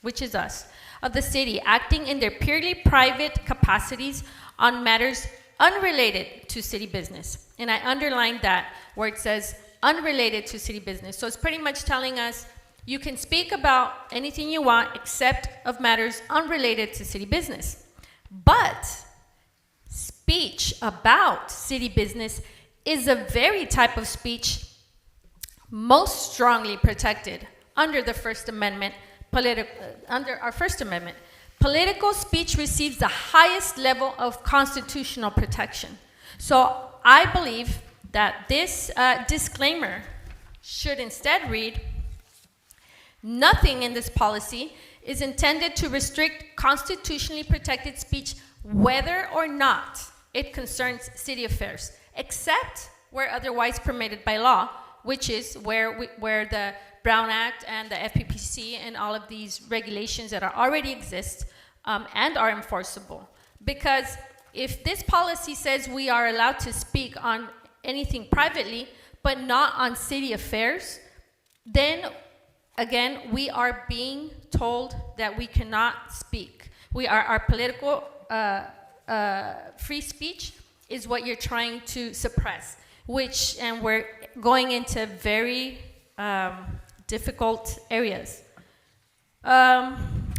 J: which is us, of the city, acting in their purely private capacities on matters unrelated to city business. And I underlined that where it says unrelated to city business. So it's pretty much telling us you can speak about anything you want except of matters unrelated to city business. But speech about city business is a very type of speech most strongly protected under the First Amendment, under our First Amendment. Political speech receives the highest level of constitutional protection. So I believe that this disclaimer should instead read, nothing in this policy is intended to restrict constitutionally protected speech whether or not it concerns city affairs, except where otherwise permitted by law, which is where the Brown Act and the FPPC and all of these regulations that already exist and are enforceable. Because if this policy says we are allowed to speak on anything privately, but not on city affairs, then again, we are being told that we cannot speak. Our political free speech is what you're trying to suppress, and we're going into very difficult areas.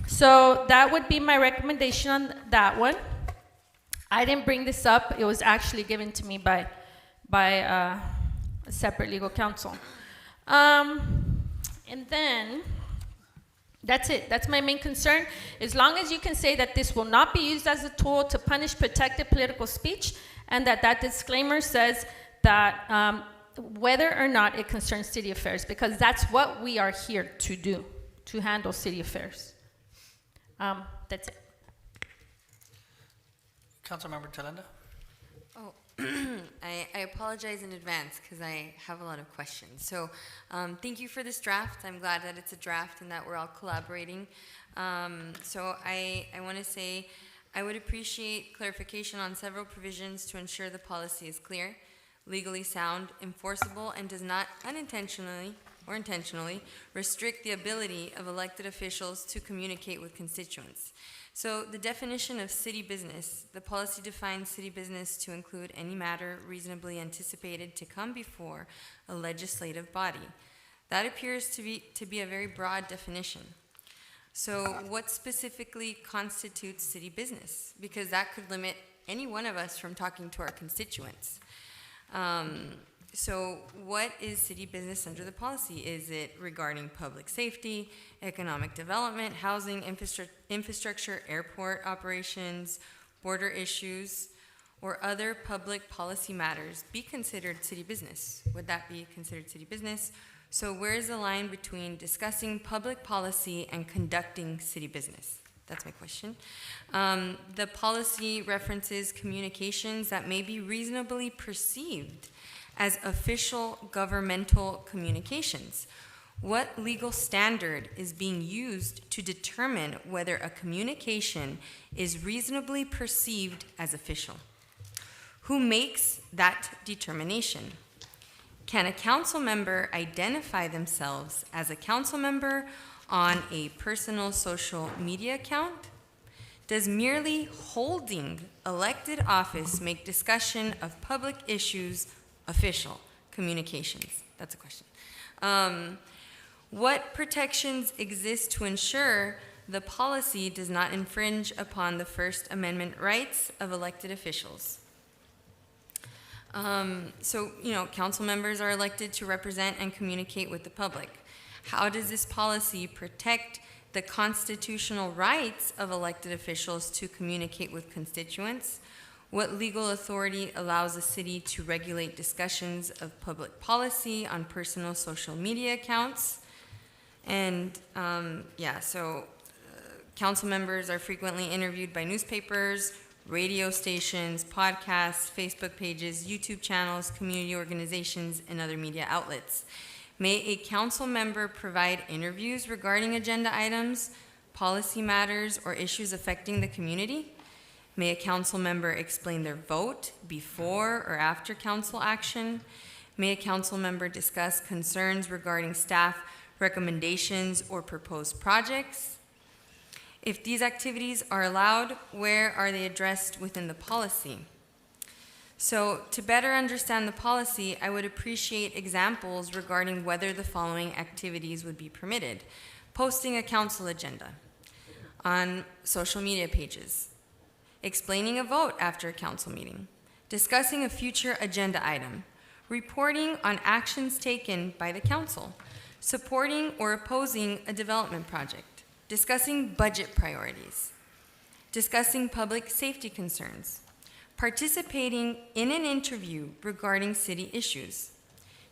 J: So that would be my recommendation on that one. I didn't bring this up. It was actually given to me by a separate legal counsel. And then, that's it. That's my main concern. As long as you can say that this will not be used as a tool to punish protected political speech, and that disclaimer says that whether or not it concerns city affairs, because that's what we are here to do, to handle city affairs. That's it.
A: Councilmember Telenda?
B: Oh, I apologize in advance because I have a lot of questions. So thank you for this draft. I'm glad that it's a draft and that we're all collaborating. So I want to say I would appreciate clarification on several provisions to ensure the policy is clear, legally sound, enforceable, and does not unintentionally or intentionally restrict the ability of elected officials to communicate with constituents. So the definition of city business, the policy defines city business to include any matter reasonably anticipated to come before a legislative body. That appears to be a very broad definition. So what specifically constitutes city business? Because that could limit any one of us from talking to our constituents. So what is city business under the policy? Is it regarding public safety, economic development, housing, infrastructure, airport operations, border issues? or other public policy matters be considered city business? Would that be considered city business? So where is the line between discussing public policy and conducting city business? That's my question. The policy references communications that may be reasonably perceived as official governmental communications. What legal standard is being used to determine whether a communication is reasonably perceived as official? Who makes that determination? Can a council member identify themselves as a council member on a personal social media account? Does merely holding elected office make discussion of public issues official communications? That's a question. What protections exist to ensure the policy does not infringe upon the First Amendment rights of elected officials? Council members are elected to represent and communicate with the public. How does this policy protect the constitutional rights of elected officials to communicate with constituents? What legal authority allows the city to regulate discussions of public policy on personal social media accounts? And council members are frequently interviewed by newspapers, radio stations, podcasts, Facebook pages, YouTube channels, community organizations, and other media outlets. May a council member provide interviews regarding agenda items, policy matters, or issues affecting the community? May a council member explain their vote before or after council action? May a council member discuss concerns regarding staff recommendations or proposed projects? If these activities are allowed, where are they addressed within the policy? So, to better understand the policy, I would appreciate examples regarding whether the following activities would be permitted. Posting a council agenda on social media pages, explaining a vote after a council meeting, discussing a future agenda item, reporting on actions taken by the council, supporting or opposing a development project, discussing budget priorities, discussing public safety concerns, participating in an interview regarding city issues,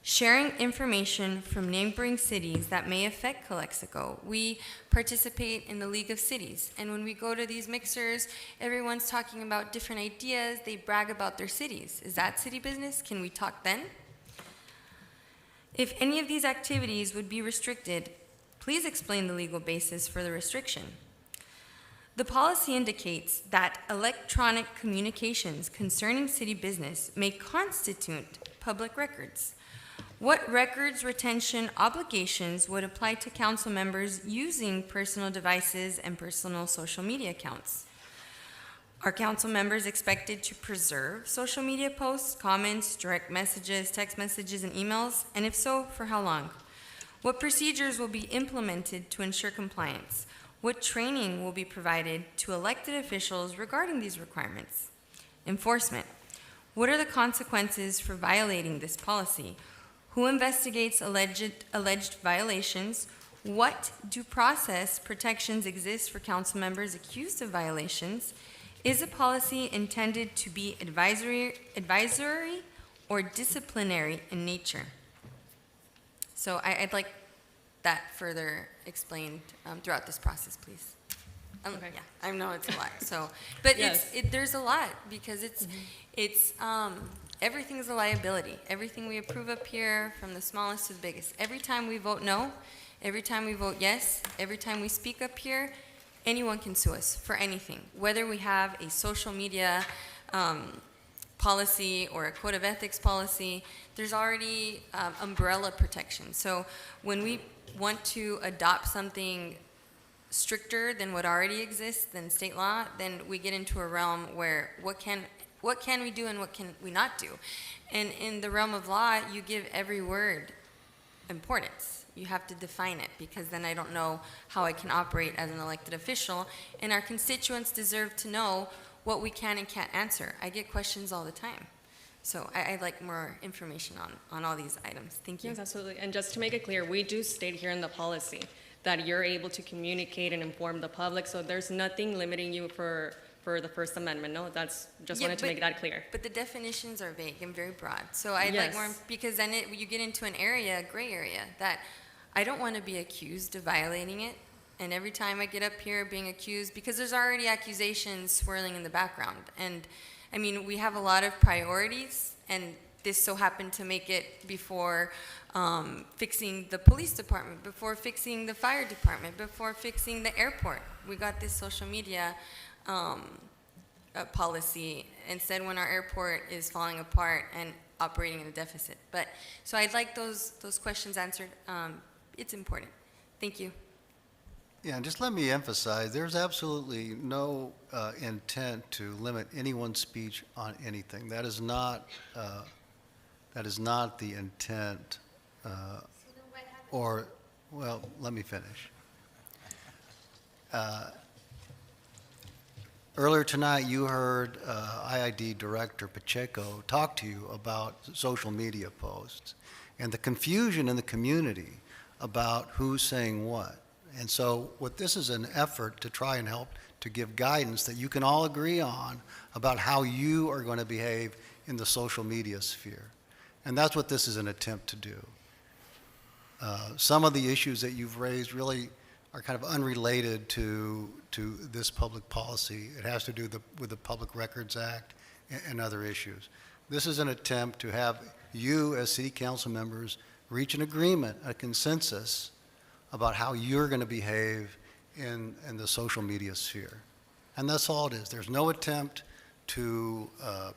B: sharing information from neighboring cities that may affect Calexico. We participate in the League of Cities, and when we go to these mixers, everyone's talking about different ideas. They brag about their cities. Is that city business? Can we talk then? If any of these activities would be restricted, please explain the legal basis for the restriction. The policy indicates that electronic communications concerning city business may constitute public records. What records retention obligations would apply to council members using personal devices and personal social media accounts? Are council members expected to preserve social media posts, comments, direct messages, text messages, and emails? And if so, for how long? What procedures will be implemented to ensure compliance? What training will be provided to elected officials regarding these requirements? Enforcement. What are the consequences for violating this policy? Who investigates alleged violations? What due process protections exist for council members accused of violations? Is the policy intended to be advisory or disciplinary in nature? So I'd like that further explained throughout this process, please.
O: Okay.
B: Yeah, I know it's a lot. So, but
O: Yes.
B: there's a lot because it's everything's a liability. Everything we approve up here, from the smallest to the biggest. Every time we vote no, every time we vote yes, every time we speak up here, anyone can sue us for anything. Whether we have a social media policy or a code of ethics policy, there's already umbrella protection. So when we want to adopt something stricter than what already exists, than state law, then we get into a realm where what can we do and what can we not do? And in the realm of law, you give every word importance. You have to define it, because then I don't know how I can operate as an elected official, and our constituents deserve to know what we can and can't answer. I get questions all the time. So I'd like more information on all these items. Thank you.
O: Yes, absolutely. And just to make it clear, we do state here in the policy that you're able to communicate and inform the public, so there's nothing limiting you for for the First Amendment, no? That's, just
B: Yeah,
O: wanted to
B: but-
O: make that clear.
B: But the definitions are vague and very broad. So I'd like
O: Yes.
B: more, because then you get into an area, a gray area, that I don't want to be accused of violating it. And every time I get up here being accused, because there's already accusations swirling in the background. And I mean, we have a lot of priorities, and this so happened to make it before fixing the police department, before fixing the fire department, before fixing the airport. We got this social media policy instead when our airport is falling apart and operating in a deficit. But so I'd like those questions answered. It's important. Thank you.
E: Yeah, and just let me emphasize, there's absolutely no intent to limit anyone's speech on anything. That is not the intent, well, let me finish. Earlier tonight, you heard IID Director Pacheco talk to you about social media posts and the confusion in the community about who's saying what. And so what this is an effort to try and help to give guidance that you can all agree on about how you are going to behave in the social media sphere. And that's what this is an attempt to do. Some of the issues that you've raised really are kind of unrelated to this public policy. It has to do with the Public Records Act and other issues. This is an attempt to have you as city council members reach an agreement, a consensus about how you're going to behave in the social media sphere. And that's all it is. There's no attempt to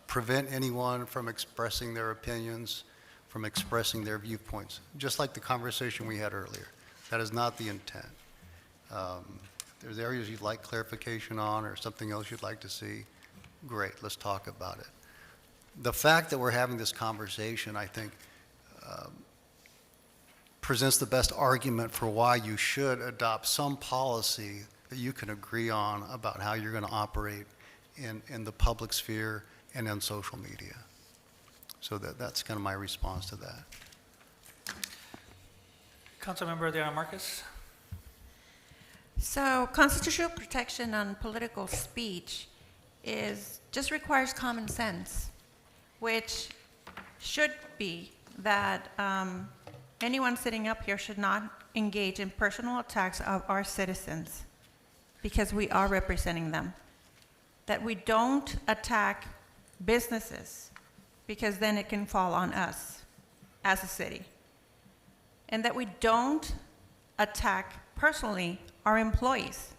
E: prevent anyone from expressing their opinions, from expressing their viewpoints, just like the conversation we had earlier. That is not the intent. There's areas you'd like clarification on or something else you'd like to see, great, let's talk about it. The fact that we're having this conversation, I think, presents the best argument for why you should adopt some policy that you can agree on about how you're going to operate in the public sphere and in social media. So that's kind of my response to that.
A: Councilmember Adriana Marquez.
K: So constitutional protection on political speech just requires common sense, which should be that anyone sitting up here should not engage in personal attacks of our citizens because we are representing them. That we don't attack businesses because then it can fall on us as a city. And that we don't attack personally our employees.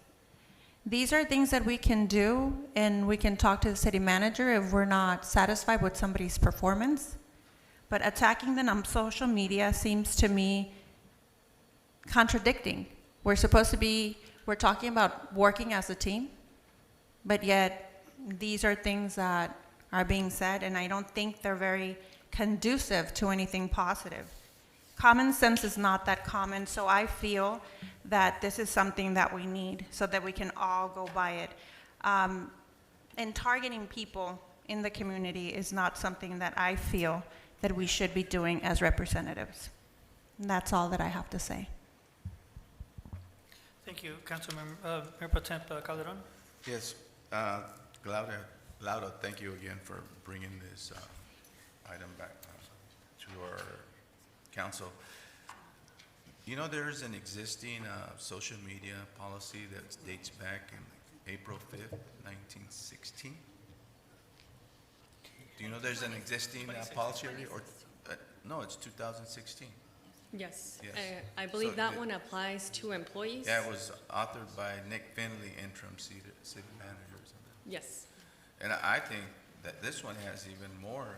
K: These are things that we can do, and we can talk to the city manager if we're not satisfied with somebody's performance. But attacking them on social media seems to me contradicting. We're talking about working as a team, but yet these are things that are being said, and I don't think they're very conducive to anything positive. Common sense is not that common, so I feel that this is something that we need so that we can all go by it. And targeting people in the community is not something that I feel that we should be doing as representatives. And that's all that I have to say.
A: Thank you, Councilmember Mayor Pro Tem Calderon.
L: Yes, Lauda, thank you again for bringing this item back to our council. You know, there's an existing social media policy that dates back in April 5th, 1916. Do you know there's an existing policy already? Or no, it's 2016.
O: Yes.
L: Yes.
O: I believe
L: So
O: that
L: the-
O: one applies to employees.
L: Yeah, it was authored by Nick Finley, interim city manager or something.
O: Yes.
L: And I think that this one has even more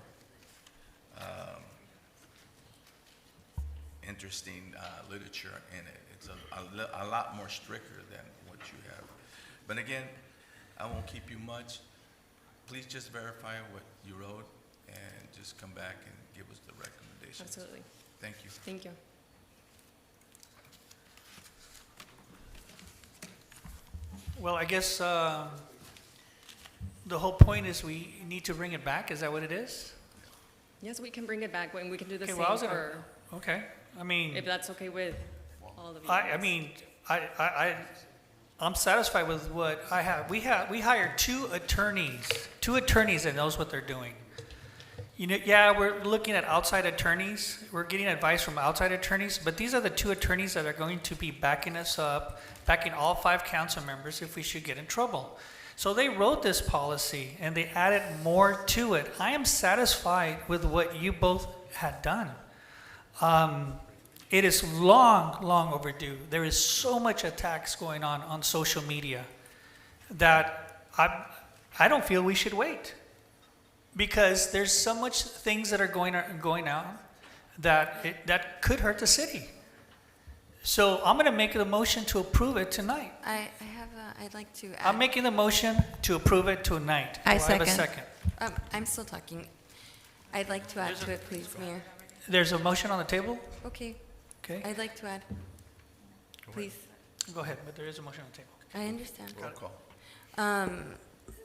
L: interesting literature in it. It's a lot more stricter than what you have. But again, I won't keep you much. Please just verify what you wrote and just come back and give us the recommendations.
O: Absolutely.
L: Thank you.
O: Thank you.
A: Well, I guess the whole point is we need to bring it back. Is that what it is?
O: Yes, we can bring it back when we can do the
A: Okay,
O: same
A: well, I was gonna-
O: for,
A: Okay, I mean,
O: if that's okay with all of you.
A: I mean, I'm satisfied with what I have. We hired two attorneys that knows what they're doing. You know, yeah, we're looking at outside attorneys. We're getting advice from outside attorneys, but these are the two attorneys that are going to be backing us up, backing all 5 council members if we should get in trouble. So they wrote this policy and they added more to it. I am satisfied with what you both had done. It is long overdue. There is so much attacks going on social media that I don't feel we should wait, because there's so much things that are going out that could hurt the city. So I'm going to make the motion to approve it tonight.
B: I'd like to add.
A: I'm making the motion to approve it tonight. Do I have a second?
B: I'm still talking. I'd like to add to it, please, Mayor.
A: There's a motion on the table?
B: Okay.
A: Okay.
B: I'd like to add, please.
A: Go ahead, but there is a motion on the table.
B: I understand.
L: Roll call.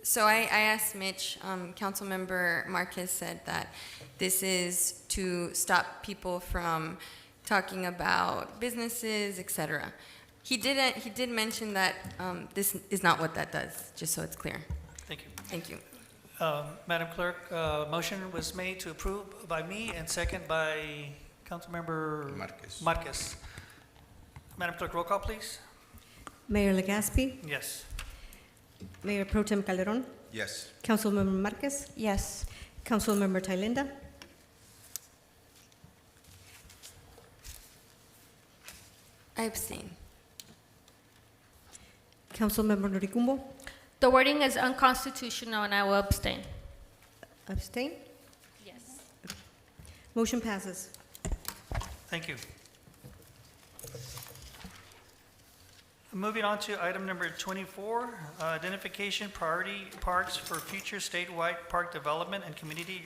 B: So I asked Mitch, Councilmember Marquez said that this is to stop people from talking about businesses, etc. He did mention that this is not what that does, just so it's clear.
A: Thank you.
B: Thank you.
A: Madam Clerk, motion was made to approve by me and second by Councilmember Marquez. Madam Clerk, roll call, please.
N: Mayor Legaspi,
A: Yes.
N: Mayor Pro Tem Calderon,
L: Yes.
N: Councilmember Marquez,
K: Yes.
N: Councilmember Thailenda,
B: I abstain.
N: Councilmember Noricumbo,
J: The wording is unconstitutional and I will abstain.
N: abstain.
J: Yes.
N: Motion passes.
A: Thank you. Moving on to item number 24, identification priority parks for future statewide park development and community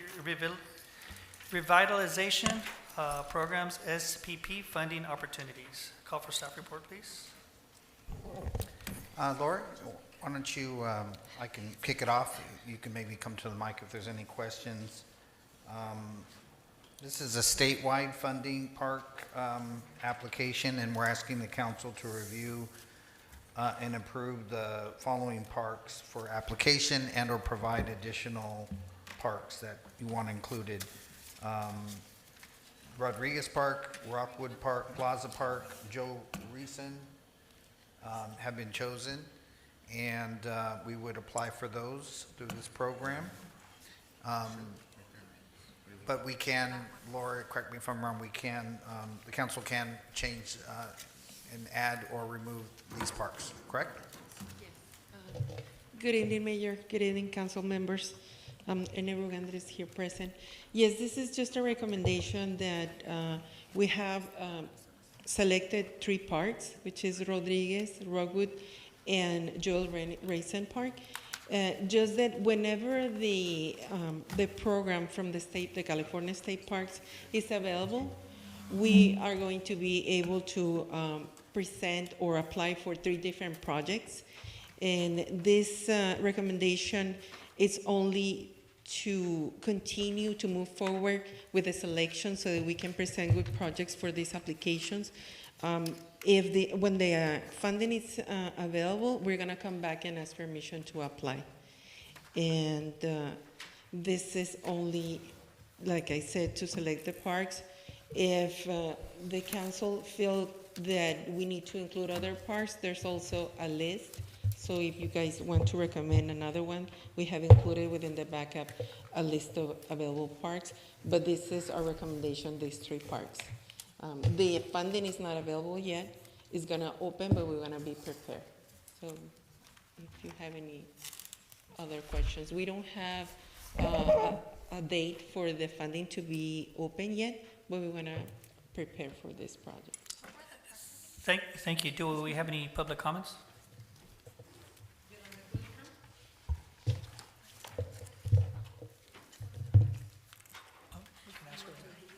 A: revitalization programs, SPP funding opportunities. Call for staff report, please.
I: Laura, why don't you, I can kick it off. You can maybe come to the mic if there's any questions. This is a statewide funding park application, and we're asking the council to review and approve the following parks for application and or provide additional parks that you want included. Rodriguez Park, Rockwood Park, Plaza Park, Joe Reason have been chosen, and we would apply for those through this program. But we can, Laura, correct me if I'm wrong, we can, the council can change and add or remove these parks, correct?
Q: Good evening, Mayor. Good evening, council members, and everyone that is here present. Yes, this is just a recommendation that we have selected 3 parks, which is Rodriguez, Rockwood, and Joel Raisin Park. Just that whenever the program from the state, the California State Parks, is available, we are going to be able to present or apply for 3 different projects. And this recommendation is only to continue to move forward with the selection so that we can present good projects for these applications. When the funding is available, we're going to come back and ask permission to apply. And this is only, like I said, to select the parks. If the council feels that we need to include other parks, there's also a list. So if you guys want to recommend another one, we have included within the backup a list of available parks. But this is our recommendation, these 3 parks. The funding is not available yet. It's going to open, but we're going to be prepared. So if you have any other questions. We don't have a date for the funding to be open yet, but we want to prepare for this project.
A: Thank you. Do we have any public comments?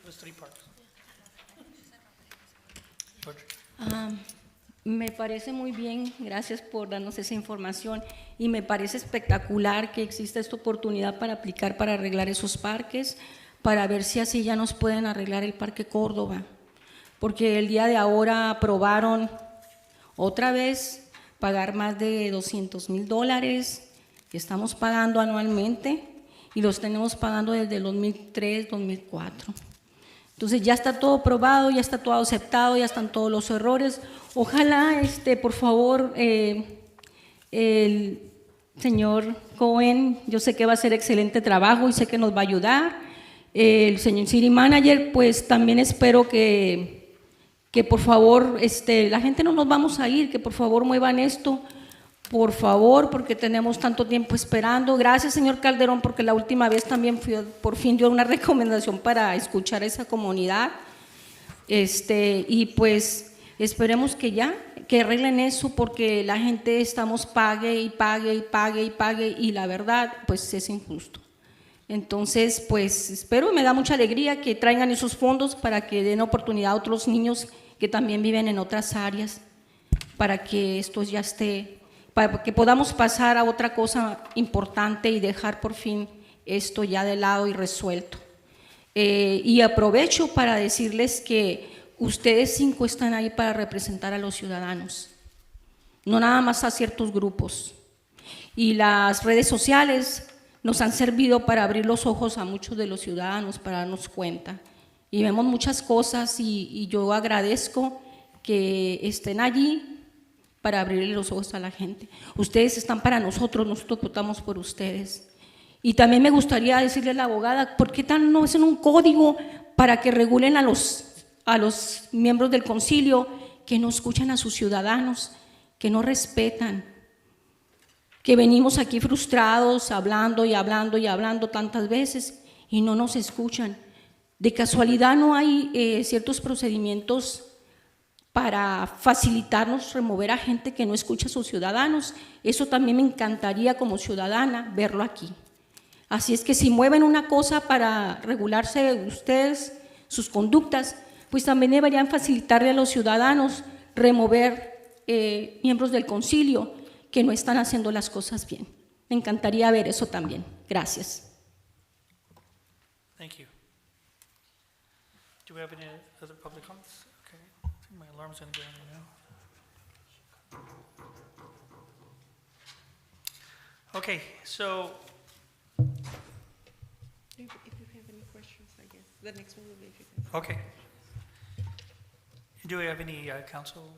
A: Those 3 parks.
P: Me parece muy bien, gracias por darnos esa información y me parece espectacular que exista esta oportunidad para aplicar para arreglar esos parques, para ver si así ya nos pueden arreglar el Parque Córdoba, porque el día de ahora aprobaron otra vez pagar más de $200,000 que estamos pagando anualmente y los tenemos pagando desde el 2003, 2004. Entonces ya está todo probado, ya está todo aceptado, ya están todos los errores. Ojalá, por favor, el señor Cohen, yo sé que va a hacer excelente trabajo y sé que nos va a ayudar. El señor City Manager, pues también espero que por favor, la gente no nos vamos a ir, que por favor muevan esto, por favor, porque tenemos tanto tiempo esperando. Gracias, señor Calderón, porque la última vez también por fin dio una recomendación para escuchar a esa comunidad. Y pues esperemos que arreglen eso, porque la gente estamos pague y pague y pague y pague, y la verdad, pues es injusto. Entonces, pues espero, me da mucha alegría que traigan esos fondos para que den oportunidad a otros niños que también viven en otras áreas, para que esto ya esté, para que podamos pasar a otra cosa importante y dejar por fin esto ya de lado y resuelto. Y aprovecho para decirles que ustedes 5 están ahí para representar a los ciudadanos, no nada más a ciertos grupos. Y las redes sociales nos han servido para abrir los ojos a muchos de los ciudadanos, para darnos cuenta. Y vemos muchas cosas y yo agradezco que estén allí para abrirle los ojos a la gente. Ustedes están para nosotros votamos por ustedes. Y también me gustaría decirle a la abogada, ¿por qué no hacen un código para que regulen a los miembros del concilio que no escuchan a sus ciudadanos, que no respetan? Que venimos aquí frustrados, hablando y hablando y hablando tantas veces y no nos escuchan. De casualidad no hay ciertos procedimientos para facilitarnos remover a gente que no escucha a sus ciudadanos. Eso también me encantaría como ciudadana verlo aquí. Así es que si mueven una cosa para regularse ustedes, sus conductas, pues también deberían facilitarle a los ciudadanos remover miembros del concilio que no están haciendo las cosas bien. Me encantaría ver eso también. Gracias.
A: Thank you. Do we have any other public comments? Okay, I think my alarm's gonna go on now. Okay, so,
Q: If you have any questions, I guess, the next one will be if you can.
A: okay. Do we have any council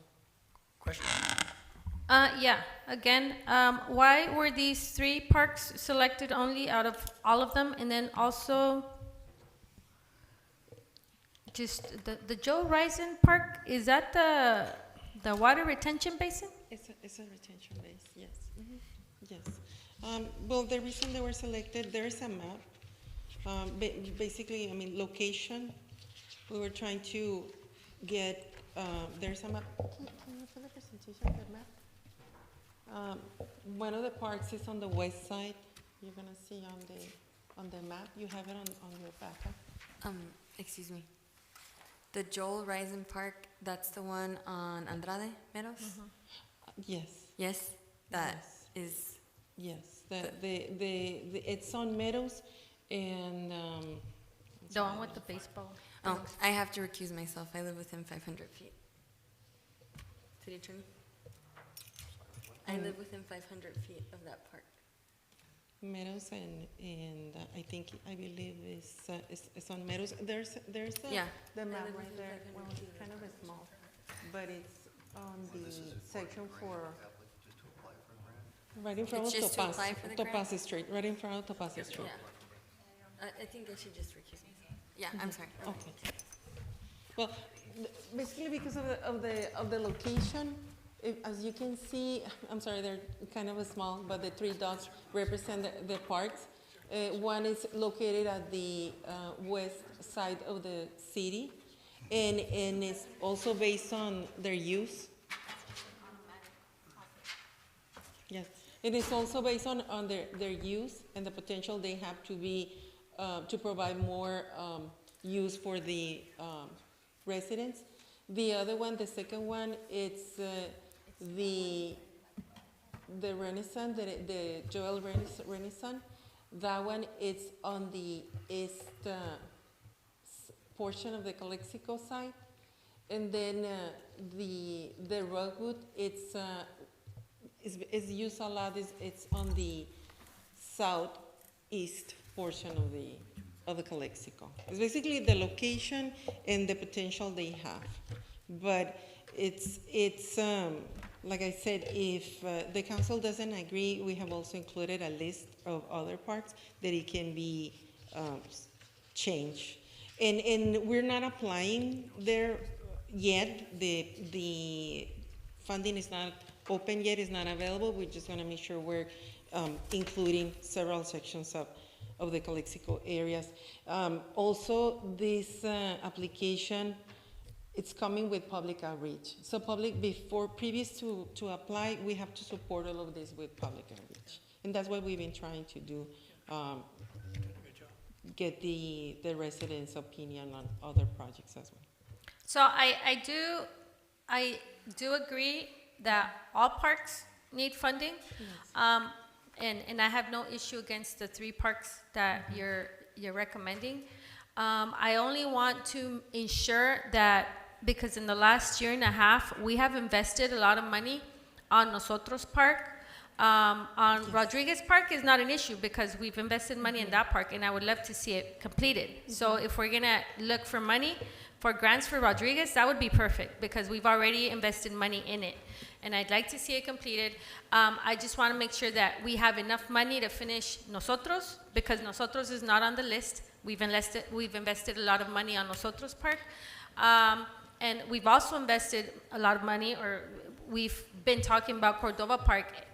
A: questions?
J: Yeah, again, why were these 3 parks selected only out of all of them? And then also, just the Joe Risen Park, is that the water retention basin?
Q: It's a retention base, yes. Mm-hmm. Yes. Well, the reason they were selected, there is a map. Basically, I mean, location. We were trying to get, there's a map. Can you put the presentation of the map? One of the parks is on the west side. You're gonna see on the map. You have it on your backup.
B: Excuse me. The Joel Risen Park, that's the one on Andrade Meadows?
Q: Yes.
B: Yes, that is.
Q: Yes, it's on Meadows and.
J: The one with the baseball.
B: Oh, I have to recuse myself. I live within 500 feet. City Attorney? I live within 500 feet of that park.
Q: Meadows and I believe it's on Meadows. There's
B: Yeah.
Q: the map right there. Well, it's kind of small, but it's on the section for right in front
B: It's
Q: of
B: just to apply for the grant?
Q: Topaz Street, right in front of Topaz Street.
B: Yeah. I think I should just recuse myself. Yeah, I'm sorry.
Q: Okay. Well, basically because of the location, as you can see, I'm sorry, they're kind of small, but the 3 dots represent the parks. One is located at the west side of the city, and it's also based on their use. Yes, it is also based on their use and the potential they have to be to provide more use for the residents. The other one, the second one, it's the Renaissance, the Joel Renaissance. That one is on the east portion of the Calexico side, and then the Rockwood, it's is used a lot, it's on the southeast portion of the Calexico. It's basically the location and the potential they have. But it's like I said, if the council doesn't agree, we have also included a list of other parts that it can be changed. And we're not applying there yet. The funding is not open yet, is not available. We're just gonna make sure we're including several sections of the Calexico areas. Also, this application, it's coming with public outreach. So previous to apply, we have to support all of this with public outreach. And that's what we've been trying to do, get the residents' opinion on other projects as well.
J: So I do agree that all parks need funding.
Q: Yes.
J: And I have no issue against the 3 parks that you're recommending. I only want to ensure that, because in the last year and a half, we have invested a lot of money on Nosotros Park. On Rodriguez Park is not an issue because we've invested money in that park, and I would love to see it completed. So if we're gonna look for money, for grants for Rodriguez, that would be perfect because we've already invested money in it. And I'd like to see it completed. I just want to make sure that we have enough money to finish Nosotros, because Nosotros is not on the list. We've invested a lot of money on Nosotros Park. And we've also invested a lot of money, or we've been talking about Cordova Park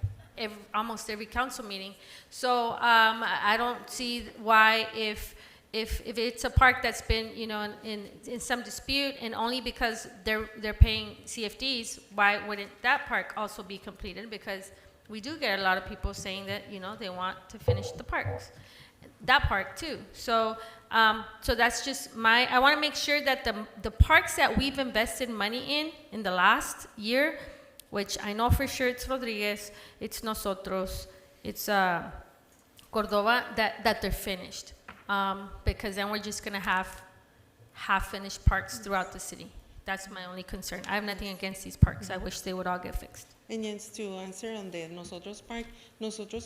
J: almost every council meeting. So I don't see why if it's a park that's been, in some dispute, and only because they're paying CFDs, why wouldn't that park also be completed? Because we do get a lot of people saying that, they want to finish the parks, that park too. So that's just I want to make sure that the parks that we've invested money in the last year, which I know for sure it's Rodriguez, it's Nosotros, it's Cordova, that they're finished. Because then we're just gonna have half-finished parks throughout the city. That's my only concern. I have nothing against these parks. I wish they would all get fixed.
Q: And yes, to answer on the Nosotros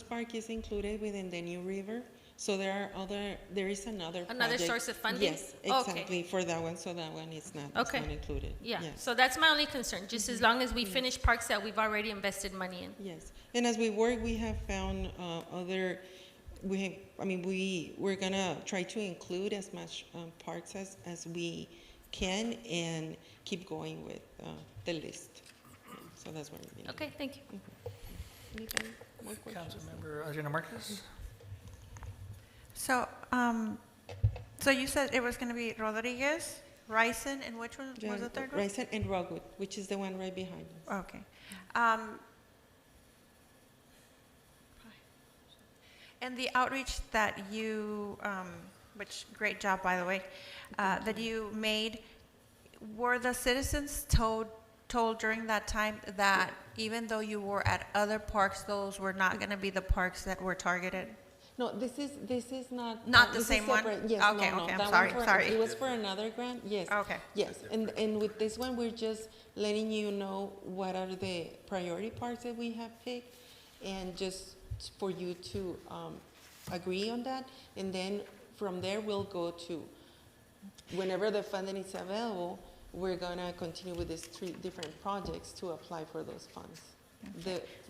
Q: Park is included within the New River. So there is another project.
J: Source of funding?
Q: Yes, exactly, for that one. So that one is not included.
J: Yeah,
Q: yes.
J: So that's my only concern, just as long as we finish parks that we've already invested money in.
Q: Yes, and as we work, we have found we're gonna try to include as much parks as we can and keep going with the list. So that's what we're doing.
J: Okay, thank you.
Q: Anybody more questions?
A: Councilmember Adriana Marquez.
K: So, you said it was going to be Rodriguez, Rison, and which one was the third one?
Q: Rison and Rockwood, which is the one right behind us.
K: Okay. And the outreach that you, which great job by the way, that you made, were the citizens told during that time that even though you were at other parks, those were not going to be the parks that were targeted?
Q: No, this is not
K: the same one?
Q: Yes,
K: Okay,
Q: no,
K: okay, I'm
Q: that
K: sorry.
Q: It was for another grant. Yes.
K: Okay.
Q: Yes, and with this one, we're just letting you know what are the priority parts that we have picked, and just for you to agree on that, and then from there we'll go to whenever the funding is available. We're gonna continue with these 3 different projects to apply for those funds.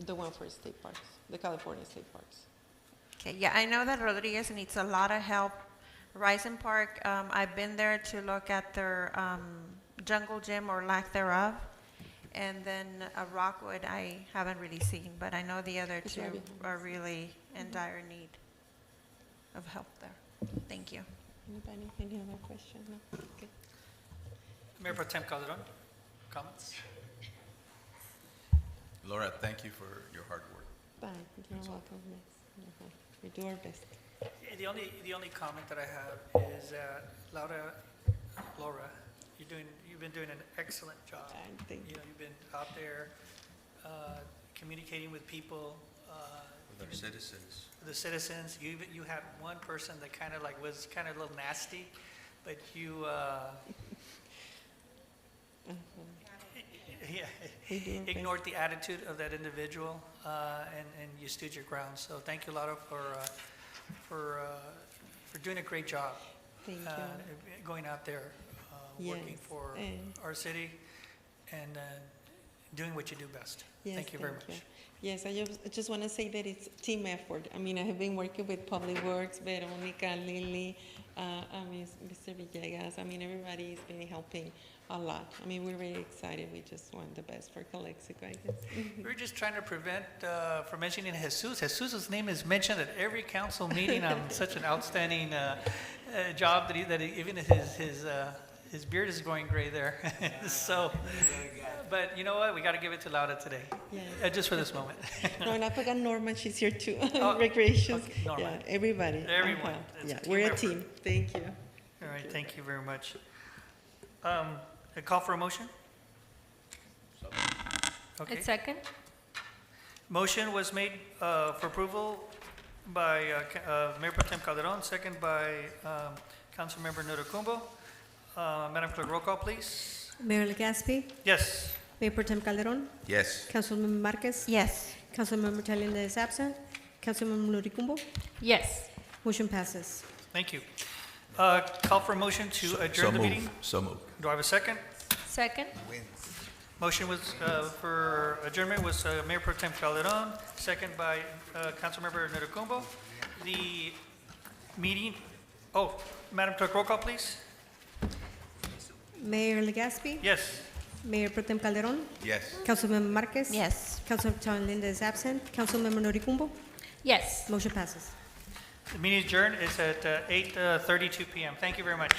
Q: The one for state parks, the California state parks.
K: Okay, yeah, I know that Rodriguez needs a lot of help. Rison Park, I've been there to look at their jungle gym or lack thereof. And then Rockwood, I haven't really seen, but I know the other
Q: It's
K: 2
Q: right behind
K: are
Q: us.
K: really in dire need of help there. Thank you.
Q: Anybody, any other question? No? Okay.
A: Mayor Pro Tem Calderon, comments?
L: Laura, thank you for your hard work.
Q: Bye, you're welcome. Yes. We do our best.
A: The only comment that I have is that Laura, you've been doing an excellent job.
Q: Thank you.
A: You've been out there communicating with people.
L: With our citizens.
A: The citizens. You had one person that kind of was kind of a little nasty, but you.
Q: They do their best.
A: ignored the attitude of that individual, and you stood your ground. So thank you, Laura, for doing a great job.
Q: Thank you.
A: Going out there, working
Q: Yes,
A: for
Q: and-
A: our city, and doing what you do best.
Q: Yes,
A: Thank you very
Q: thank
A: much.
Q: you. Yes, I just want to say that it's team effort. I mean, I have been working with Public Works, Veronica, Lily, Mr. Villegas. I mean, everybody's been helping a lot. I mean, we're very excited. We just want the best for Calexico, I guess.
A: We were just trying to prevent from mentioning Jesus. Jesus' name is mentioned at every council meeting on such an outstanding job that even his beard is going gray there. So, but you know what? We got to give it to Laura today,
Q: Yes.
A: Just for this moment.
Q: No, and I forgot Norma. She's here too.
A: Oh,
Q: Recreations.
A: okay, Norma.
Q: Yeah, everybody.
A: Everyone. It's
Q: Yeah,
A: a team
Q: we're a
A: effort.
Q: team. Thank you.
A: All right, thank you very much. A call for a motion? Okay.
J: A second?
A: Motion was made for approval by Mayor Pro Tem Calderon, second by Councilmember Notarcumbo. Madam Clerk, roll call, please.
N: Mayor Legaspi,
A: Yes.
N: Mayor Pro Tem Calderon,
L: Yes.
N: Councilmember Marquez,
K: Yes.
N: Councilmember Thalinda is absent, Councilmember Noricumbo,
J: Yes.
N: motion passes.
A: Thank you. Call for a motion to adjourn the meeting.
L: So moved.
A: Do I have a second?
J: Second?
A: Motion was for adjournment was Mayor Pro Tem Calderon, second by Councilmember Notarcumbo. The meeting, Madam Clerk, roll call, please.
N: Mayor Legaspi,
A: Yes.
N: Mayor Pro Tem Calderon,
L: Yes.
N: Councilmember Marquez.
K: Yes.
N: Councilmember Thalinda is absent, Councilmember Noricumbo,
J: Yes.
N: motion passes.
A: The meeting adjourned is at 8:32 p.m. Thank you very much.